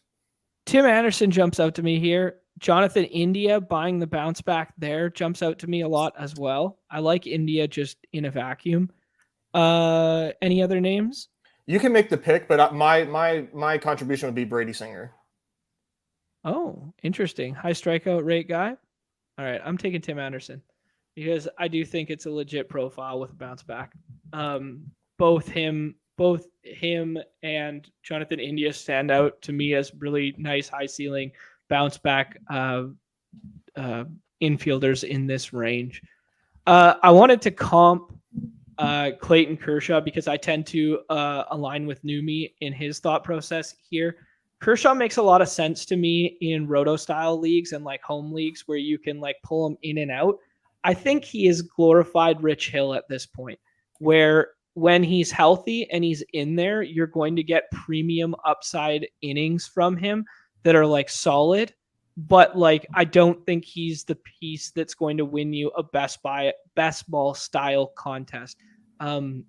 Tim Anderson jumps out to me here. Jonathan India buying the bounce back there jumps out to me a lot as well. I like India just in a vacuum. Any other names? You can make the pick, but my contribution would be Brady Singer. Oh, interesting. High strikeout rate guy. All right, I'm taking Tim Anderson because I do think it's a legit profile with a bounce back. Both him and Jonathan India stand out to me as really nice high ceiling bounce back infielders in this range. I wanted to comp Clayton Kershaw because I tend to align with Numi in his thought process here. Kershaw makes a lot of sense to me in roto style leagues and like home leagues where you can like pull him in and out. I think he is glorified Rich Hill at this point, where when he's healthy and he's in there, you're going to get premium upside innings from him that are like solid. But like, I don't think he's the piece that's going to win you a best ball style contest.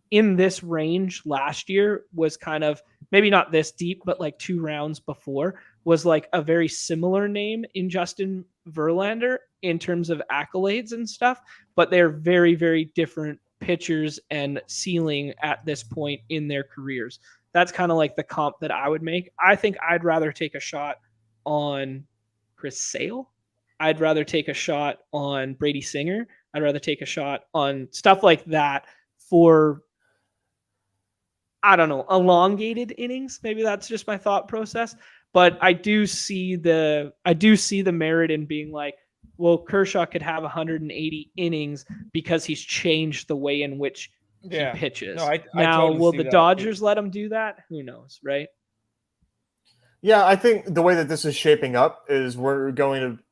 In this range last year was kind of maybe not this deep, but like 2 rounds before was like a very similar name in Justin Verlander in terms of accolades and stuff, but they're very, very different pitchers and ceiling at this point in their careers. That's kind of like the comp that I would make. I think I'd rather take a shot on Chris Sale. I'd rather take a shot on Brady Singer. I'd rather take a shot on stuff like that for, I don't know, elongated innings. Maybe that's just my thought process. But I do see the merit in being like, well, Kershaw could have 180 innings because he's changed the way in which he pitches. No, I totally will see the that Dodgers too. let him do that? Who knows, right? Yeah, I think the way that this is shaping up is we're going to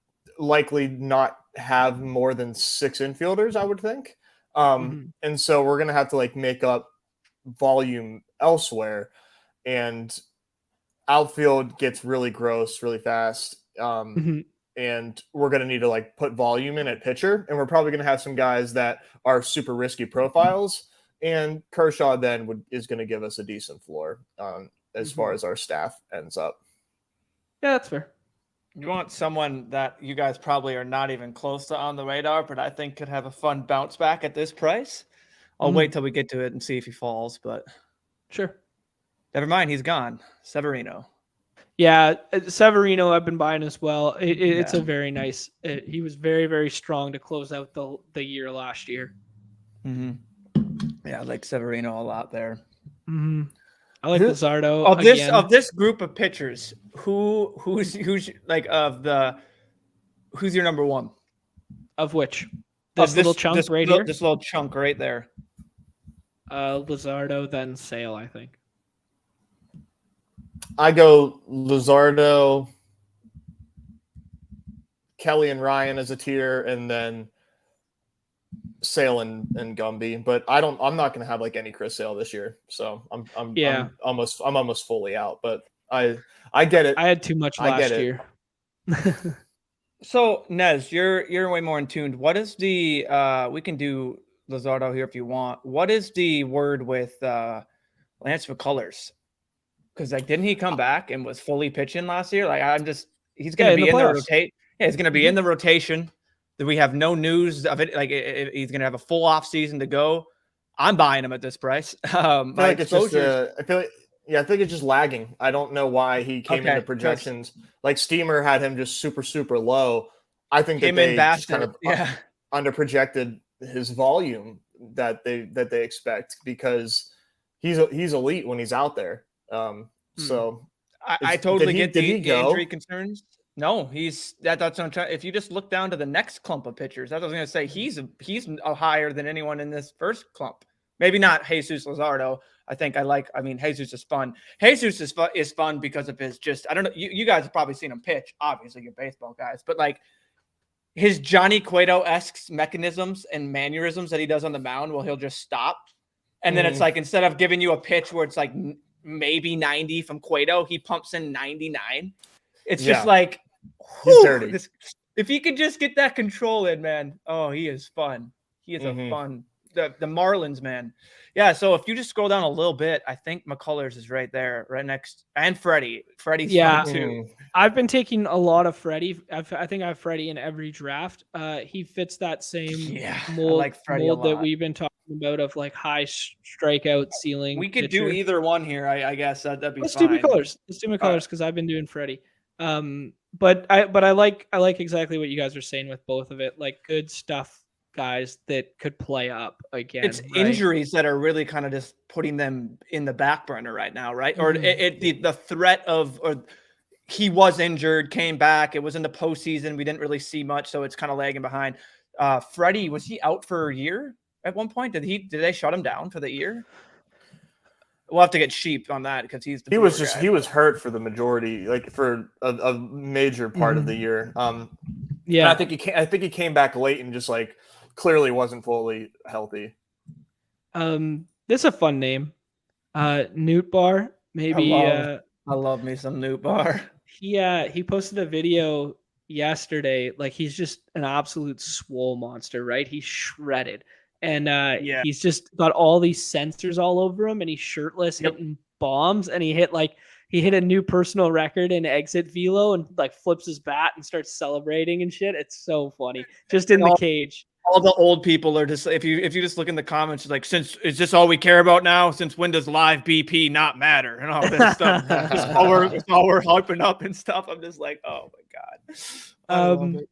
likely not have more than 6 infielders, I would think. And so we're going to have to like make up volume elsewhere, and outfield gets really gross really fast. And we're going to need to like put volume in at pitcher, and we're probably going to have some guys that are super risky profiles, and Kershaw then is going to give us a decent floor as far as our staff ends up. Yeah, that's fair. You want someone that you guys probably are not even close to on the radar, but I think could have a fun bounce back at this price. I'll wait till we get to it and see if he falls, but sure. Never mind, he's gone. Severino. Yeah, Severino I've been buying as well. It's a very nice. He was very, very strong to close out the year last year. Yeah, I like Severino a lot there. I like Luzardo. Of this group of pitchers, who's like who's your number one? Of which? This little chunk right here? This little chunk right there. Luzardo, then Sale, I think. I go Luzardo, Kelly and Ryan as a tier, and then Sale and Gumby. But I'm not going to have like any Chris Sale this year, so I'm almost fully out. But I get it. I had too much last year. So Nez, you're way more in tuned. What is the we can do Luzardo here if you want. What is the word with Lance McCullers? Because like, didn't he come back and was fully pitching last year? Like, he's going to be in the rotation. Yeah, he's going to be in the rotation. That we have no news of it. Like, he's going to have a full off season to go. I'm buying him at this price. I think it's just lagging. I don't know why he came into projections. Like Steamer had him just super, super low. I think that they just kind of underprojected his volume that they expect, because he's elite when he's out there. So I totally get the injury concerns. No, that's what I'm trying. If you just look down to the next clump of pitchers, that's what I was going to say. He's higher than anyone in this first clump. Maybe not Jesus Luzardo. I mean, Jesus is fun. Jesus is fun because of his I don't know. You guys have probably seen him pitch. Obviously, you're baseball guys, but like his Johnny Cueto-esque mechanisms and mannerisms that he does on the mound, he'll just stop. And then it's like, instead of giving you a pitch where it's like maybe 90 from Cueto, he pumps in 99. It's just like, he's dirty. If he could just get that control in, man. Oh, he is fun. He is a fun. The Marlins, man. Yeah, so if you just scroll down a little bit, I think McCullers is right there, right next. And Freddie. Freddie's fun too. I've been taking a lot of Freddie. I think I have Freddie in every draft. He fits that same mold that we've been talking about of like high strikeout ceiling. We could do either one here, I guess. That'd be Let's fine. do McCullers. Let's do McCullers because I've been doing Freddie. But I like exactly what you guys are saying with both of it. Like, good stuff. Guys that could play up again. It's injuries that are really kind of just putting them in the back burner right now, right? Or the threat of, or he was injured, came back. It was in the postseason. We didn't really see much, so it's kind of lagging behind. Freddie, was he out for a year at one point? Did they shut him down for the year? We'll have to get Sheep on that because he was hurt for the majority, like for a major part of the year. Yeah, I think he came back late and just like clearly wasn't fully healthy. This is a fun name, Newt Bar. Maybe I love me some Newt Bar. He posted a video yesterday. Like he's just an absolute swole monster, right? He's shredded. And he's just got all these sensors all over him, and he's shirtless hitting bombs. And he hit a new personal record in exit velo, and like flips his bat and starts celebrating and shit. It's so funny, just in the cage. All the old people are just if you just look in the comments, like, is this all we care about now? Since when does live BP not matter and all this stuff? It's all we're hyping up and stuff. I'm just like, oh my god.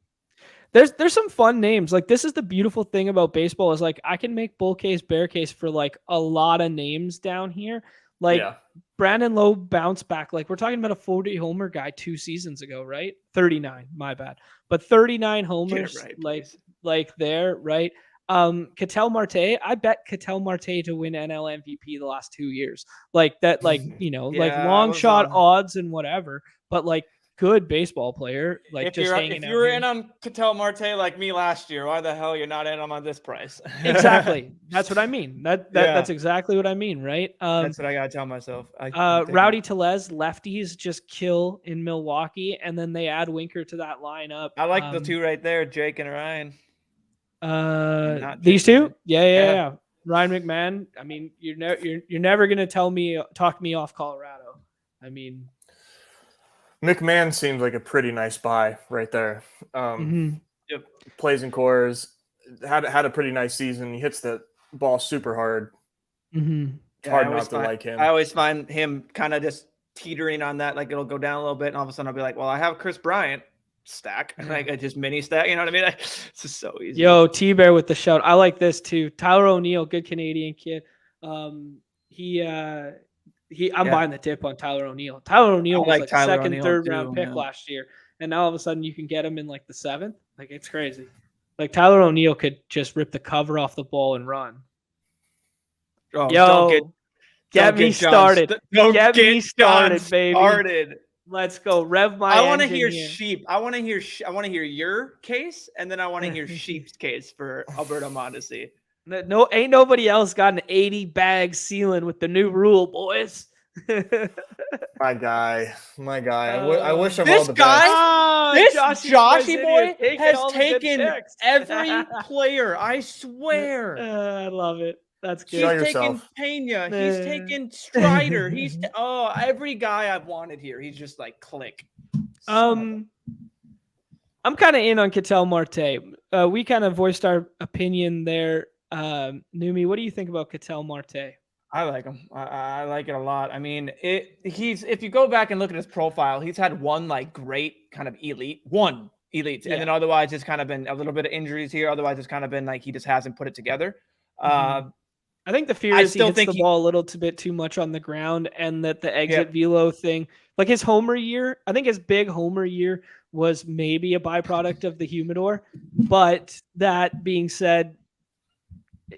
There's some fun names. Like this is the beautiful thing about baseball is like I can make bull case, bear case for like a lot of names down here. Like Brandon Lowe bounced back. Like we're talking about a 40 homer guy 2 seasons ago, right? 39, my bad. But 39 homers, like there, right? Ketel Marte, I bet Ketel Marte to win NL MVP the last 2 years. Like that, like, like long shot odds and whatever, but like good baseball player. Like if you were in on Ketel Marte like me last year, why the hell you're not in on this price? Exactly. That's what I mean. That's exactly what I mean, right? That's what I gotta tell myself. Rowdy Tellez, lefties just kill in Milwaukee, and then they add Winker to that lineup. I like the two right there, Jake and Ryan. These two? Yeah. Ryan McMahon. I mean, you're never gonna talk me off Colorado. I mean, McMahon seems like a pretty nice buy right there. Plays in Coors, had a pretty nice season. He hits the ball super hard. It's hard not to like him. I always find him kind of just teetering on that. Like it'll go down a little bit, and all of a sudden I'll be like, well, I have Chris Bryant stack, like I just mini stack. You know what I mean? Like, it's just so easy. Yo, T-Bear with the shout. I like this too. Tyler O'Neill, good Canadian kid. I'm buying the tip on Tyler O'Neill. Tyler O'Neill was like second, third round pick last year, and now all of a sudden you can get him in like the 7th. Like it's crazy. Like Tyler O'Neill could just rip the cover off the ball and run. Oh, yo, get me started. Get me started, baby. Let's go. Rev my. I want to hear Sheep. I want to hear your case, and then I want to hear Sheep's case for Alberto Mondesi. No, ain't nobody else got an 80 bag ceiling with the new rule, boys. My guy. I wish him this all the guy, best. This Joshy boy has taken every player. I swear. I love it. That's good. He's taken Pena. He's taken Strider. He's every guy I've wanted here. He's just like click. I'm kind of in on Ketel Marte. We kind of voiced our opinion there. Numi, what do you think about Ketel Marte? I like him. I like it a lot. I mean, if you go back and look at his profile, he's had one like great kind of elite, and then otherwise it's kind of been a little bit of injuries here. Otherwise it's kind of been like he just hasn't put it together. I think the fear is he hits the ball a little bit too much on the ground, and that the exit velo thing, like his homer year, I think his big homer year was maybe a byproduct of the humidor. But that being said,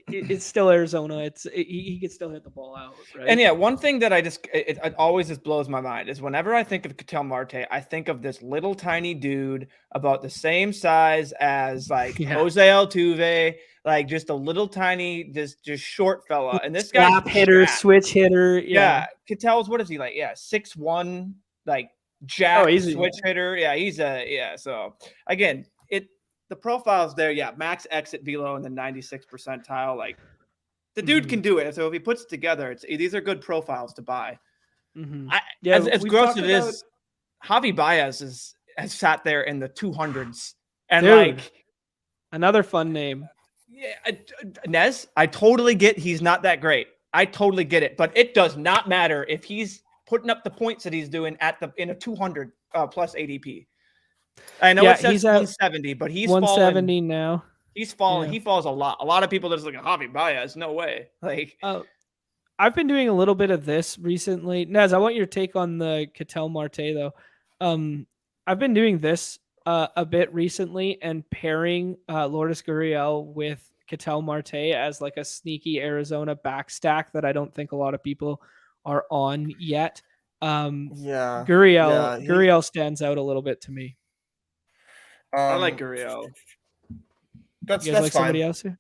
it's still Arizona. He could still hit the ball out, right? And one thing that it always just blows my mind is whenever I think of Ketel Marte, I think of this little tiny dude about the same size as like Jose Altuve, like just a little tiny, just short fella. And this guy's hitter, switch hitter. Yeah. Ketel's, what is he like? Yeah, 6'1", like jack switch hitter. Yeah, so again, the profile's there. Yeah, max exit velo in the 96th percentile. Like the dude can do it. So if he puts it together, these are good profiles to buy. As gross as it is, Javi Baez has sat there in the 200s, and like another fun name. Yeah, Nez. I totally get he's not that great. I totally get it, but it does not matter if he's putting up the points that he's doing in a 200 plus ADP. I know it says 170, but he's 170 fallen. Now. He's fallen. Yeah. He falls a lot. A lot of people are just looking at Javi Baez. No way. Like, I've been doing a little bit of this recently. Nez, I want your take on the Ketel Marte though. I've been doing this a bit recently and pairing Lourdes Gurriel with Ketel Marte as like a sneaky Arizona backstack that I don't think a lot of people are on yet. Yeah, Gurriel stands out a little bit to me. I like Gurriel. That's You guys like fine. somebody else here?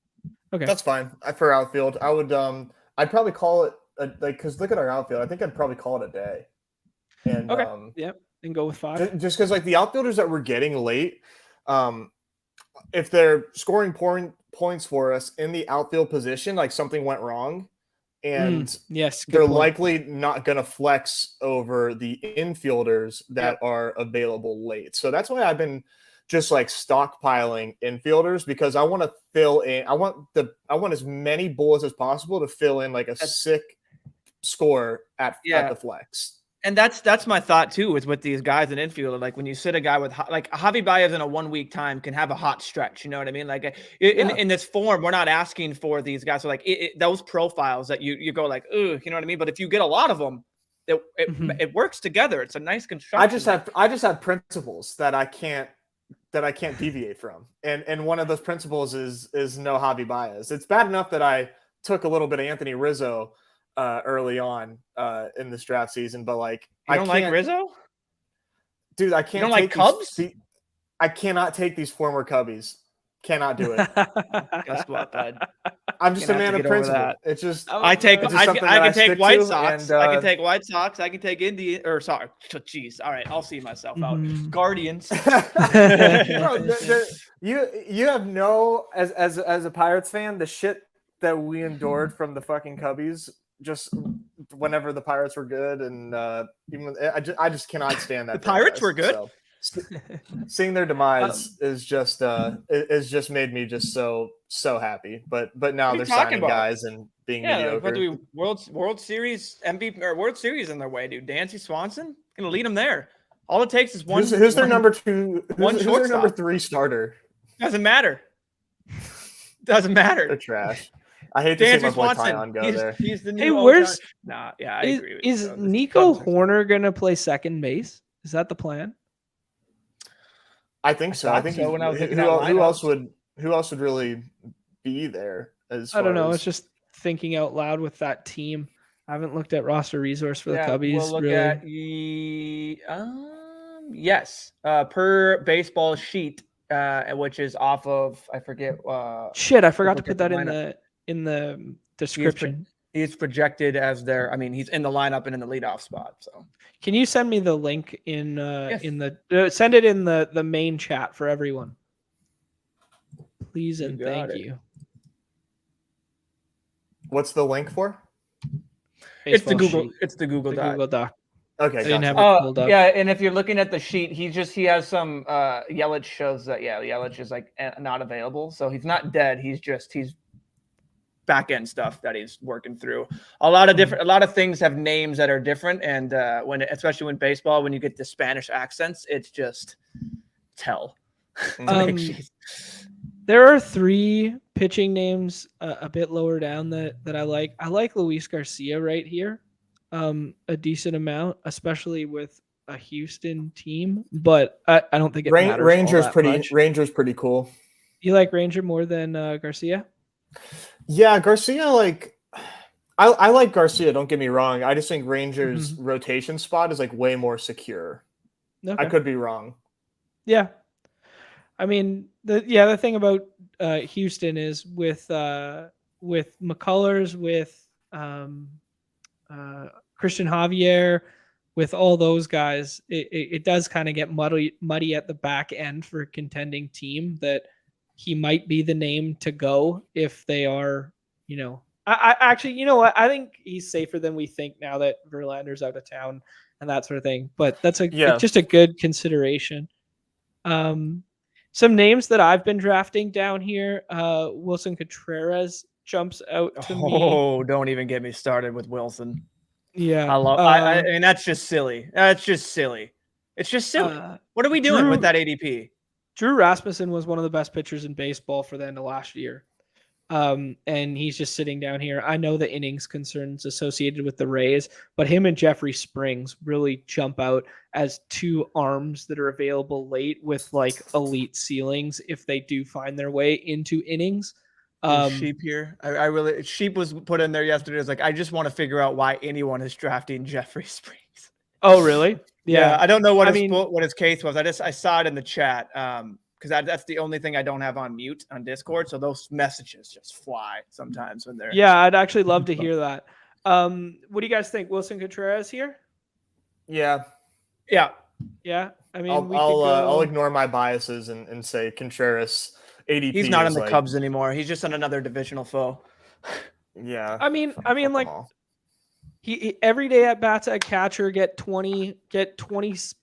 Okay, That's fine. For outfield, I would I'd probably call it because look at our outfield. I think I'd probably call it a day. And okay, yep, and go with 5. just because like the outfielders that we're getting late, if they're scoring points for us in the outfield position, like something went wrong, and yes, they're likely not going to flex over the infielders that are available late. So that's why I've been just like stockpiling infielders, because I want to fill in. I want as many bullets as possible to fill in like a sick score at the flex. And that's my thought too, is with these guys in infield. Like when you sit a guy with like Javi Baez in a 1 week time can have a hot stretch. You know what I mean? Like in this form, we're not asking for these guys. So like those profiles that you go like, ooh, you know what I mean? But if you get a lot of them, it works together. It's a nice construction. I just have principles that I can't deviate from. And one of those principles is no Javi Baez. It's bad enough that I took a little bit of Anthony Rizzo early on in this draft season, but like I don't like Rizzo, dude. I can't. You don't like Cubs? I cannot take these former Cubbies. Cannot do it. Guess what, bud? I'm just a man of principle. It's just I can take White Sox. I can take White Sox. I can take Indian or sorry. Jeez. All right, I'll see myself out. Guardians. Bro, you have no as a Pirates fan, the shit that we endured from the fucking Cubbies. Just whenever the Pirates were good, and even I just cannot stand that. The Pirates were good. So, seeing their demise is just made me just so happy. But now they're signing guys and being mediocre. What do we World Series MVP or World Series in their way, dude? Dancy Swanson gonna lead them there. All it takes is one. Who's their number 2? Who's their number 3 starter? Doesn't matter. Doesn't matter. They're trash. I hate to see my boy Tyon go there. He's the new. Hey, where's? I agree with is Nico Horner gonna play second base? Is that the plan? I think so. I think so. When I was who else would really be there? I don't know. It's just thinking out loud with that team. I haven't looked at roster resource for the Cubbies. We'll look at yes, per baseball sheet, which is off of I forget. I forgot to put that in the description. He's projected as their. I mean, he's in the lineup and in the leadoff spot. So, can you send me the link in the send it in the main chat for everyone, please and thank you. What's the link for? It's the Google Doc. Okay, I didn't have it pulled up. Yeah, and if you're looking at the sheet, he has some Yelich shows that Yelich is like not available, so he's not dead. He's back end stuff that he's working through. A lot of things have names that are different, and especially when baseball, when you get the Spanish accents, it's just tell. There are 3 pitching names a bit lower down that I like. I like Luis Garcia right here, a decent amount, especially with a Houston team. But I don't think it matters. Ranger's pretty cool. You like Ranger more than Garcia? Yeah, Garcia, like I like Garcia, don't get me wrong. I just think Rangers' rotation spot is like way more secure. Okay. I could be wrong. Yeah. I mean, the thing about Houston is with McCullers, with Christian Javier, with all those guys, it does kind of get muddy at the back end for a contending team that he might be the name to go if they are, I actually, you know what? I think he's safer than we think now that Verlander's out of town and that sort of thing. But that's just a good consideration. Some names that I've been drafting down here, Wilson Contreras jumps out to me. Oh, don't even get me started with Wilson. Yeah. I mean, that's just silly. It's just silly. What are we doing with that ADP? Drew Rasmussen was one of the best pitchers in baseball for the end of last year. And he's just sitting down here. I know the innings concerns associated with the Rays, but him and Jeffrey Springs really jump out as two arms that are available late with like elite ceilings if they do find their way into innings. Sheep here. I really Sheep was put in there yesterday. It's like I just want to figure out why anyone is drafting Jeffrey Springs. Oh, really? Yeah, I don't know what what his case was. I saw it in the chat because that's the only thing I don't have on mute on Discord. So those messages just fly sometimes when they're. Yeah, I'd actually love to hear that. What do you guys think? Wilson Contreras here? Yeah. Yeah. I mean, I'll ignore my biases and say Contreras ADP. He's not in the Cubs anymore. He's just on another divisional foe. Yeah. I mean, like he every day at bats at catcher, get 20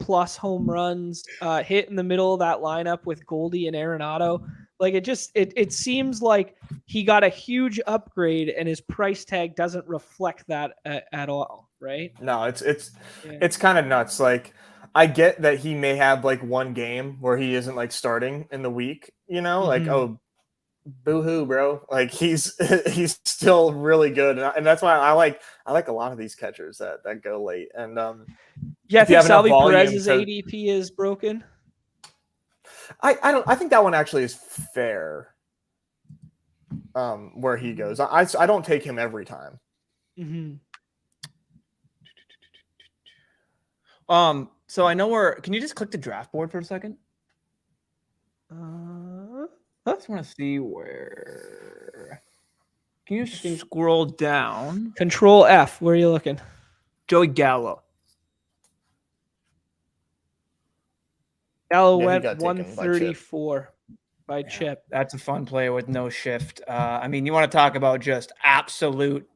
plus home runs, hit in the middle of that lineup with Goldie and Arenado. Like it seems like he got a huge upgrade and his price tag doesn't reflect that at all, right? No, it's kind of nuts. Like I get that he may have like one game where he isn't like starting in the week, like, oh, boo-hoo, bro. Like he's still really good. And that's why I like a lot of these catchers that go late. And I think Salvi Perez's ADP is broken. I think that one actually is fair. Where he goes. I don't take him every time. Mm-hmm. So I know can you just click the draft board for a second? I just want to see where. Can you scroll down? Control F. Where are you looking? Joey Gallo. Gallo went 134 by Chip. That's a fun player with no shift. I mean, you want to talk about just absolute,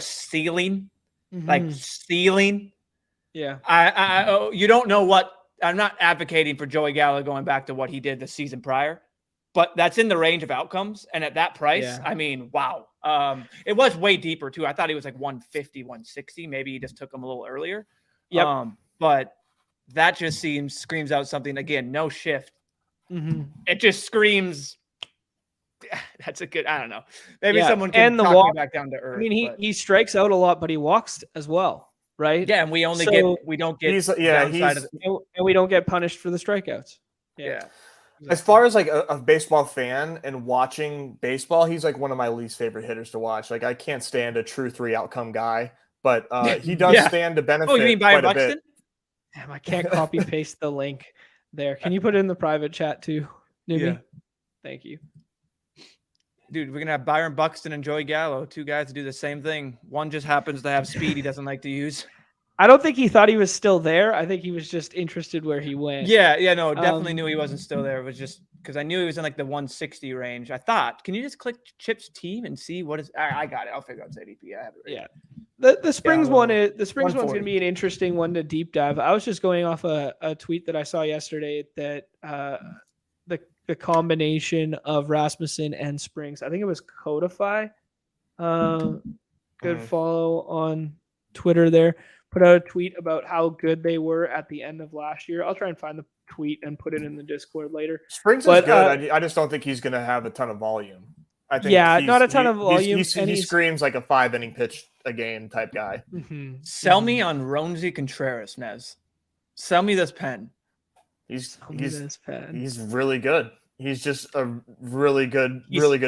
ceiling, like ceiling. Yeah. You don't know what. I'm not advocating for Joey Gallo going back to what he did the season prior, but that's in the range of outcomes. And at that price, I mean, wow. It was way deeper too. I thought he was like 150, 160. Maybe he just took him a little earlier. Yep. But that just screams out something again, no shift. Mm-hmm. It just screams. That's a good, I don't know. Maybe someone can talk me back down to earth. I mean, he strikes out a lot, but he walks as well. Right. Yeah. And we don't get, and we don't get punished for the strikeouts. Yeah. As far as like a baseball fan and watching baseball, he's like one of my least favorite hitters to watch. Like I can't stand a true 3 outcome guy, but he does stand to benefit. Oh, you mean Byron quite a Buxton? bit. Damn, I can't copy paste the link there. Can you put it in the private chat too, Newbie? Yeah. Thank you. Dude, we're going to have Byron Buxton and Joey Gallo, 2 guys to do the same thing. One just happens to have speed he doesn't like to use. I don't think he thought he was still there. I think he was just interested where he went. Yeah, no, definitely knew he wasn't still there. It was just because I knew he was in like the 160 range. I thought, can you just click Chip's team and see what is? I got it. I'll figure out his ADP. I have it. Right. Yeah, the Springs one is the Springs one's going to be an interesting one to deep dive. I was just going off a tweet that I saw yesterday that the combination of Rasmussen and Springs, I think it was Codify. Good follow on Twitter there. Put out a tweet about how good they were at the end of last year. I'll try and find the tweet and put it in the Discord later. Springs is good. I just don't think he's going to have a ton of volume. I think not a ton of volume. He screams like a 5-inning pitch a game type guy. Mm-hmm. Sell me on Roansy Contreras, Nez. Sell me this pen. He's really good. He's just a really good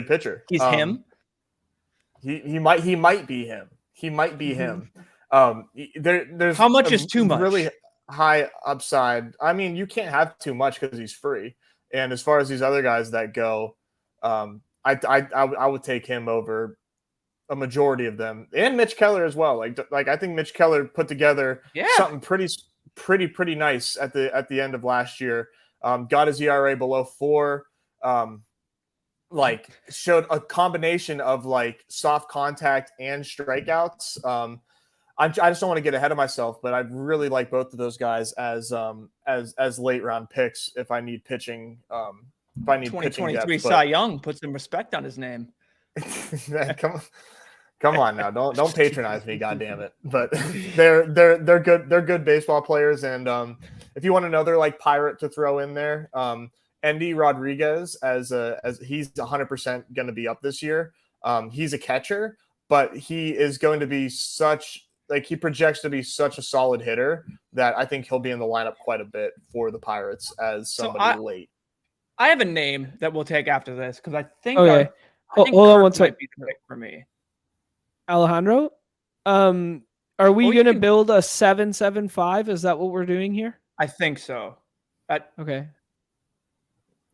pitcher. He's him. He might be him. He might be him. There's how much is too much? Really high upside. I mean, you can't have too much because he's free. And as far as these other guys that go, I would take him over a majority of them, and Mitch Keller as well. Like I think Mitch Keller put together something pretty nice at the end of last year. Got his ERA below 4. Showed a combination of like soft contact and strikeouts. I just don't want to get ahead of myself, but I really like both of those guys as late round picks if I need pitching. If I need 2023 Cy Young, put some respect on his name. Come on now, don't patronize me, goddammit. But they're good. They're good baseball players, and if you want another like pirate to throw in there, Endy Rodriguez as he's 100% going to be up this year. He's a catcher, but he is going to be he projects to be such a solid hitter that I think he'll be in the lineup quite a bit for the Pirates as somebody late. I have a name that we'll take after this because I think okay. Hold on one second. Might be the pick for me. Alejandro, are we going to build a 7-7-5? Is that what we're doing here? I think so. Okay.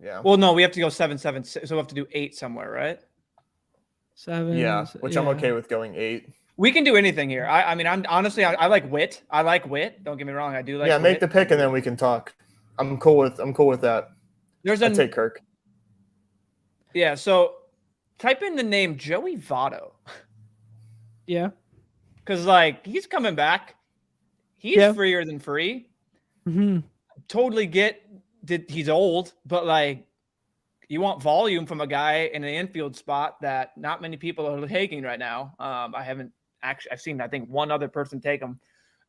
Yeah. Well, no, we have to go 7-7-6, so we have to do 8 somewhere, right? 7. Yeah, which I'm okay with going 8. We can do anything here. I mean, I'm honestly, I like Witt. I like Witt. Don't get me wrong. I do like. Yeah, make the pick and then we can talk. I'm cool with that. I'd take Kirk. Yeah. So, type in the name Joey Votto. Yeah. Because he's coming back. He's freer than free. Mm-hmm. Totally get that he's old, but you want volume from a guy in an infield spot that not many people are taking right now. I've seen, I think, one other person take him.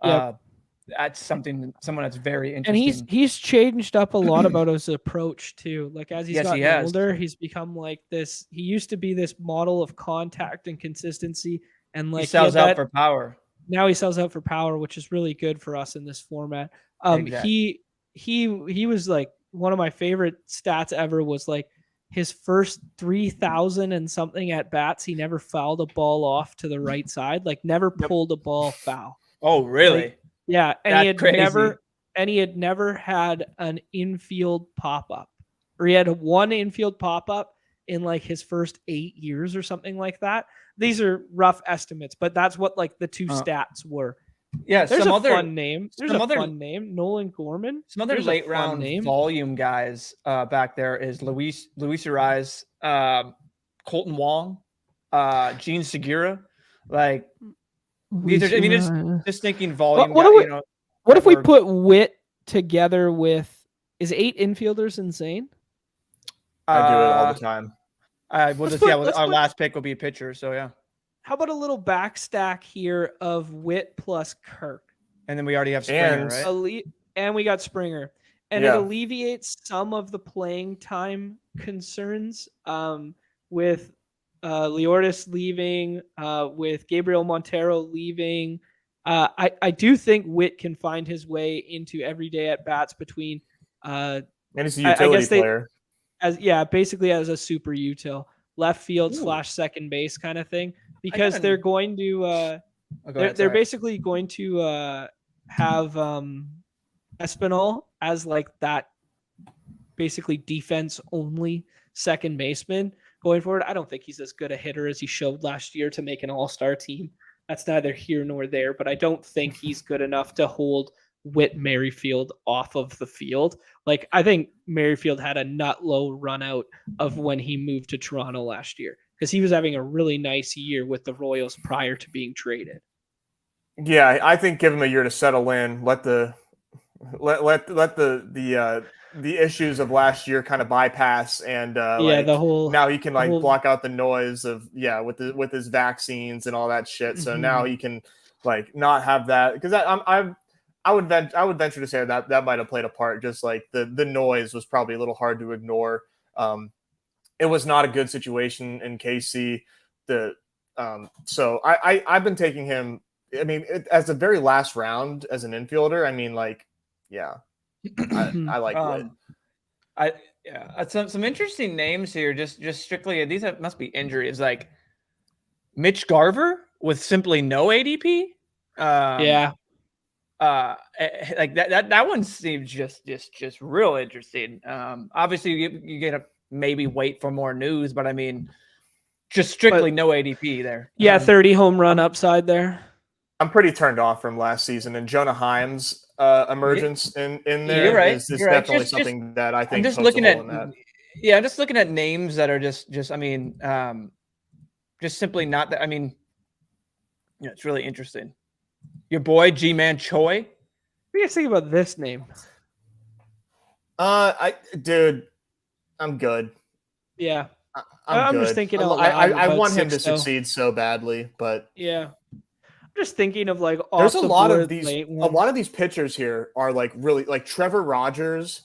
Yep. That's someone that's very interesting. And he's changed up a lot about his approach too. As he's gotten older, he's become this. He used to be this model of contact and consistency, and he sells out for power. Now he sells out for power, which is really good for us in this format. Exactly. He was one of my favorite stats ever was his first 3,000 and something at bats, he never fouled a ball off to the right side, never pulled a ball foul. Oh, really? Yeah. And That's he had never had an infield pop-up, or he had one infield pop-up in his first 8 years or something like that. These are rough estimates, but that's what the two stats were. Yeah, there's fun name. There's a fun name. Nolan Gorman. Some other late round volume guys back there is Luis Urias, Colton Wong, Gene Segura. These are. I mean, just thinking volume. What if we put Witt together with? Is 8 infielders insane? I do it all the time. Our last pick will be a pitcher. So yeah. How about a little back stack here of Witt plus Kirk? And then we already have Springer, right? And we got Springer. And it alleviates some of the playing time concerns with Leordis leaving, with Gabriel Montero leaving. I do think Witt can find his way into everyday at-bats between and he's a utility player. Basically as a super util. Left field / second base kind of thing. Because they're going to they're basically going to have Espinal as that basically defense only second baseman going forward. I don't think he's as good a hitter as he showed last year to make an all-star team. That's neither here nor there, but I don't think he's good enough to hold Whit Merrifield off of the field. I think Merrifield had a nut low run out of when he moved to Toronto last year, because he was having a really nice year with the Royals prior to being traded. Yeah, I think give him a year to settle in. Let the issues of last year kind of bypass, and now he can block out the noise of with his vaccines and all that shit. So now he can not have that, because I would venture to say that might have played a part. Just the noise was probably a little hard to ignore. It was not a good situation in KC. So I've been taking him. I mean, as the very last round as an infielder. I mean, I like Witt. Some interesting names here. Just strictly these must be injuries. Mitch Garver with simply no ADP. That one seems just real interesting. Obviously you get to maybe wait for more news, but I mean, just strictly no ADP there. 30 home run upside there. I'm pretty turned off from last season, and Jonah Heim's emergence in there is definitely something that I think. I'm just looking at I'm just looking at names that are just I mean, just simply not that. I mean, it's really interesting. Your boy G-Man Choi. What do you think about this name? I'm good. Yeah, I'm just thinking. I want him to succeed so badly, but yeah, I'm just thinking of there's a lot of these. A lot of these pitchers here are really Trevor Rogers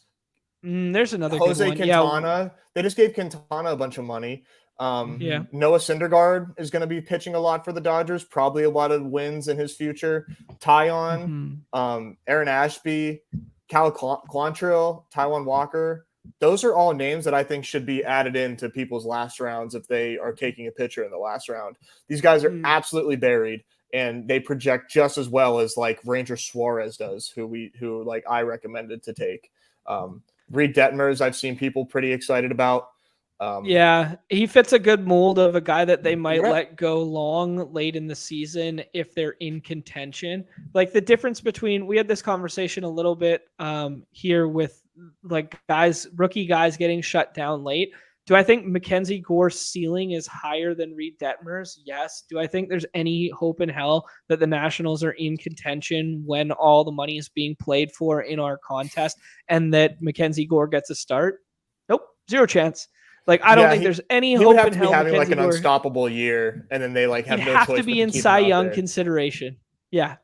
There's another good Jose one. Quintana. They just gave Quintana a bunch Yeah. Noah Syndergaard is going to be pitching a lot for the Dodgers. Probably a lot of wins in his future. Tyon, Aaron Ashby, Cal Quantrill, Taijuan Walker. Those are all names that I think should be added into people's last rounds if they are taking a pitcher in the last round. These guys are absolutely buried, and they project just as well as like Ranger Suarez does, who like I recommended to take. Reed Detmers, I've seen people pretty excited about. Yeah, he fits a good mold of a guy that they might let go long late in the season if they're in contention. Like the difference between, we had this conversation a little bit here with like rookie guys getting shut down late. Do I think Mackenzie Gore's ceiling is higher than Reed Detmers? Yes. Do I think there's any hope in hell that the Nationals are in contention when all the money is being played for in our contest and that Mackenzie Gore gets a start? Nope, zero chance. Like, I don't think there's any hope in hell. He would have to be having like an unstoppable year, and then they like have no choice. He'd have to be in Cy Young consideration. Yeah.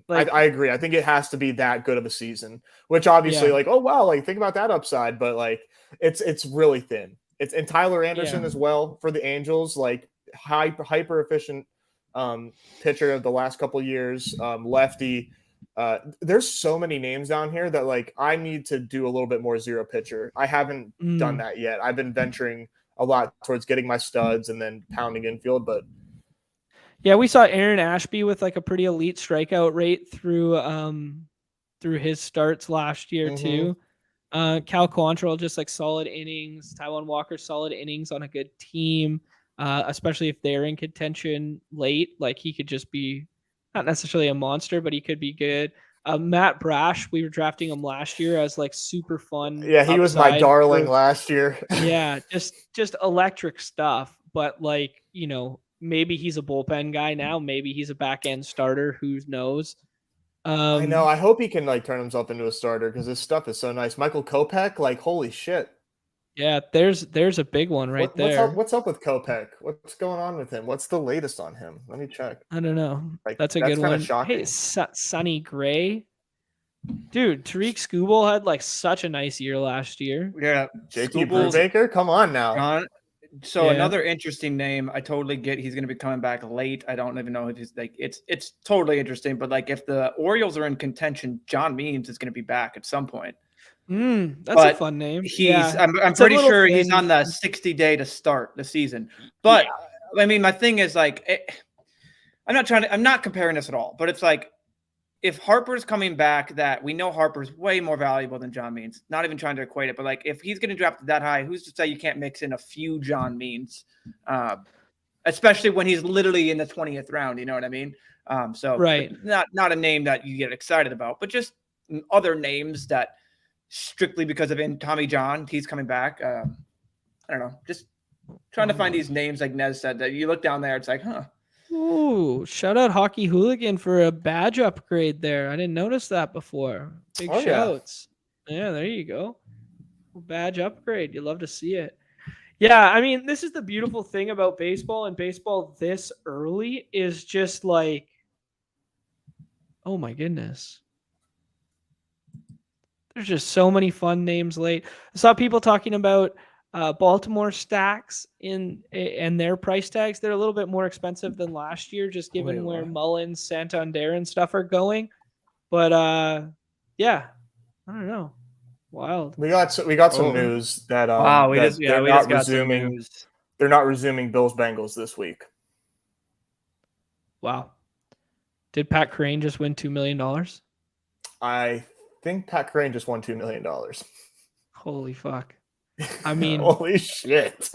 Like, I agree. I think it has to be that good of a season, which obviously like, oh, wow, like think about that upside, but like it's really thin. And Tyler Anderson as well for the Angels, like hyper efficient pitcher of the last couple of years, lefty. There's so many names down here that like I need to do a little bit more zero pitcher. I haven't done that yet. I've been venturing a lot towards getting my studs and then pounding infield, but yeah, we saw Aaron Ashby with like a pretty elite strikeout rate through his starts last year too. Cal Quantrill just like solid innings. Taijuan Walker solid innings on a good team, especially if they're in contention late. Like he could just be not necessarily a monster, but he could be good. Matt Brash, we were drafting him last year as like super fun. Yeah, he was my darling last year. Yeah, just electric stuff. But like, you know, maybe he's a bullpen guy now. Maybe he's a back end starter. Who knows? I know. I hope he can like turn himself into a starter because his stuff is so nice. Michael Kopech, like holy shit. Yeah, there's a big one there. What's up with Kopech? What's going on with him? What's the latest on him? Let me check. I don't know. Like, that's a good one. Shocking. Hey, Sonny Gray. Dude, Tariq Skubal had like such a nice year last year. Yeah. JT Brubaker, come on now. Another interesting name. I totally get he's going to be coming back late. I don't even know if he's like it's totally interesting. But like if the Orioles are in contention, John Means is going to be back at some point. That's a fun name. I'm pretty sure he's on the 60-day to start the season. But I mean, my thing is like, I'm not comparing this at all, but it's like, if Harper's coming back, that we know Harper's way more valuable than John Means, not even trying to equate it, but like if he's going to draft that high, who's to say you can't mix in a few John Means, especially when he's literally in the 20th round, you know what I mean? Right. Not a name that you get excited about, but just other names that, strictly because of Tommy John, he's coming back. I don't know. Just trying to find these names, like Nez said, that you look down there, it's like, huh. Ooh, shout out Hockey Hooligan for a badge upgrade there. I didn't notice that before. Big shouts. Yeah, there you go. Badge upgrade. You love to see it. Yeah, I mean, this is the beautiful thing about baseball, and baseball this early is just like, oh my goodness. There's just so many fun names late. I saw people talking about Baltimore stacks and their price tags. They're a little bit more expensive than last year, just given where Mullins, Santander, and stuff are going. But yeah, I don't know. Wild. We got some news that they're not resuming Bills Bengals this week. Wow. Did Pat Crane just win $2 million? I think Pat Crane just won $2 million. Holy fuck. I mean, holy shit.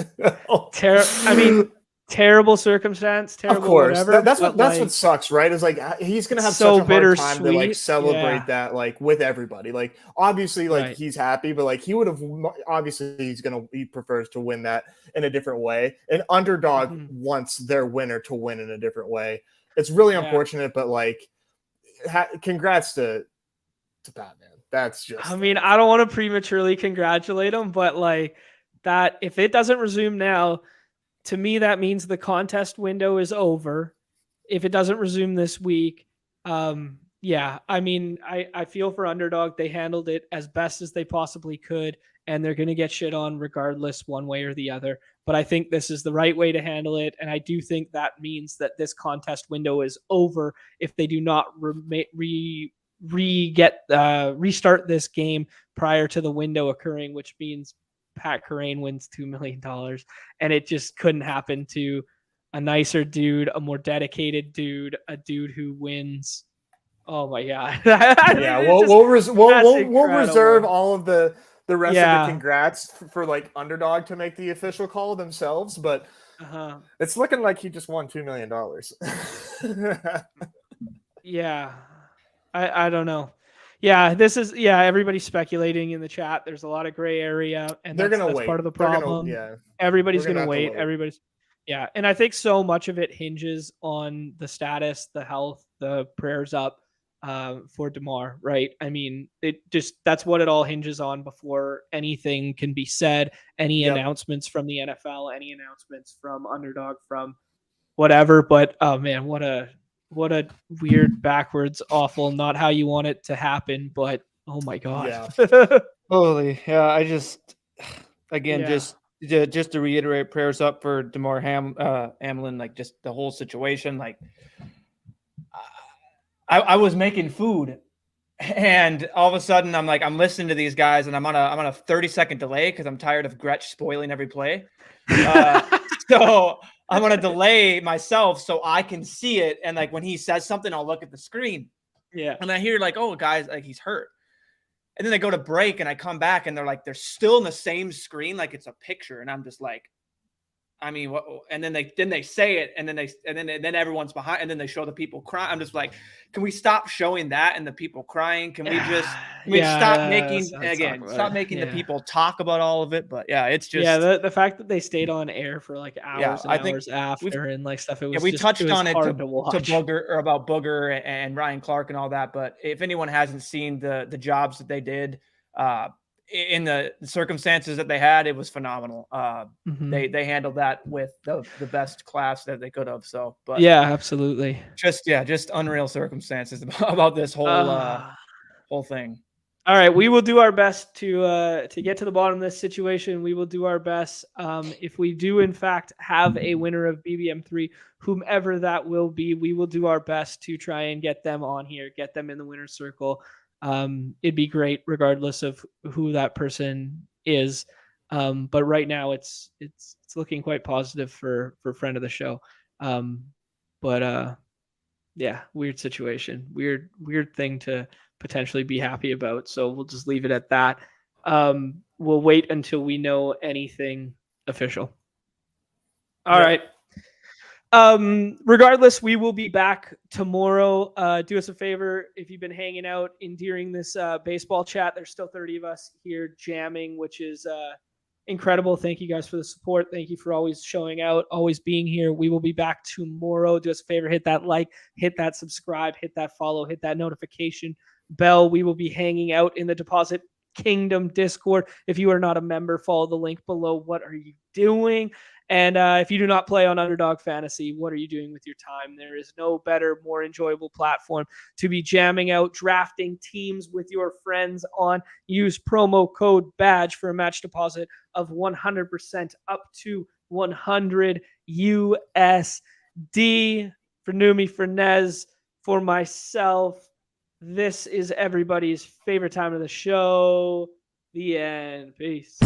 Terrible circumstance, terrible. Of course, whatever, that's what sucks, right? Is like he's gonna have so such a hard time to like celebrate that like with everybody. Like obviously, like he's happy, but like he would have obviously he prefers to win that in a different way. An underdog wants their winner to win in a different way. It's really unfortunate, but like, congrats to Pat, man. That's just. I mean, I don't want to prematurely congratulate him, but like that, if it doesn't resume now, to me that means the contest window is over. If it doesn't resume this week, Yeah, I mean, I feel for Underdog. They handled it as best as they possibly could, and they're going to get shit on regardless, one way or the other. But I think this is the right way to handle it, and I do think that means that this contest window is over if they do not restart this game prior to the window occurring, which means Pat Kerrane wins $2 million, and it just couldn't happen to a nicer dude, a more dedicated dude, a dude who wins. Oh my god! Yeah, we'll reserve all of the rest of the congrats for like Underdog to make the official call themselves, but it's looking like he just won $2 million. Yeah, I don't know. Yeah, everybody's speculating in the chat. There's a lot of gray area, and that's wait. Part of the problem. Everybody's gonna wait. Yeah, and I think so much of it hinges on the status, the health, the prayers up for DeMar, right? I mean, that's what it all hinges on before anything can be said. Any announcements from the NFL, any announcements from Underdog, from whatever. But oh man, what a weird, backwards, awful, not how you want it to happen, but oh my god. Yeah. Holy, yeah, I just just to reiterate, prayers up for DeMar Hamlin, like just the whole situation. Like I was making food and all of a sudden I'm listening to these guys and I'm on a 30-second delay because I'm tired of Gretsch spoiling every play. So I'm going to delay myself so I can see it. And like when he says something, I'll look at the screen. Yeah. And I hear like, oh, guys, like he's hurt. And then they go to break and I come back and they're still in the same screen. Like it's a picture. And I'm just like, I mean, what? And then they say it, and then everyone's behind, and then they show the people crying. I'm just like, can we stop showing that and the people crying? Can we just stop making the people talk about all of it? But yeah, it's just the fact that they stayed on air for like hours and hours after and like stuff. It was we touched on it to Booger or about Booger and Ryan Clark and all that. But if anyone hasn't seen the jobs that they did, in the circumstances that they had, it was phenomenal. They handled that with the best class that they could have. So, but yeah, absolutely. Just unreal circumstances about this whole thing. All right, we will do our best to get to the bottom of this situation. We will do our best. If we do in fact have a winner of BBM3, whomever that will be, we will do our best to try and get them on here, get them in the winner's circle. It'd be great regardless of who that person is. But right now it's looking quite positive for friend of the show. Yeah, weird situation, weird thing to potentially be happy about. So we'll just leave it at that. We'll wait until we know anything official. All right. Regardless, we will be back tomorrow. Do us a favor. If you've been hanging out during this baseball chat, there's still 30 of us here jamming, which is incredible. Thank you guys for the support. Thank you for always showing out, always being here. We will be back tomorrow. Do us a favor, hit that like, hit that subscribe, hit that follow, hit that notification bell. We will be hanging out in the Deposit Kingdom Discord. If you are not a member, follow the link below. What are you doing? And if you do not play on Underdog Fantasy, what are you doing with your time? There is no better, more enjoyable platform to be jamming out, drafting teams with your friends on. Use promo code BADGE for a match deposit of 100% up to 100 USD. For Numi, for Nez, for myself, this is everybody's favorite time of the show. The end. Peace.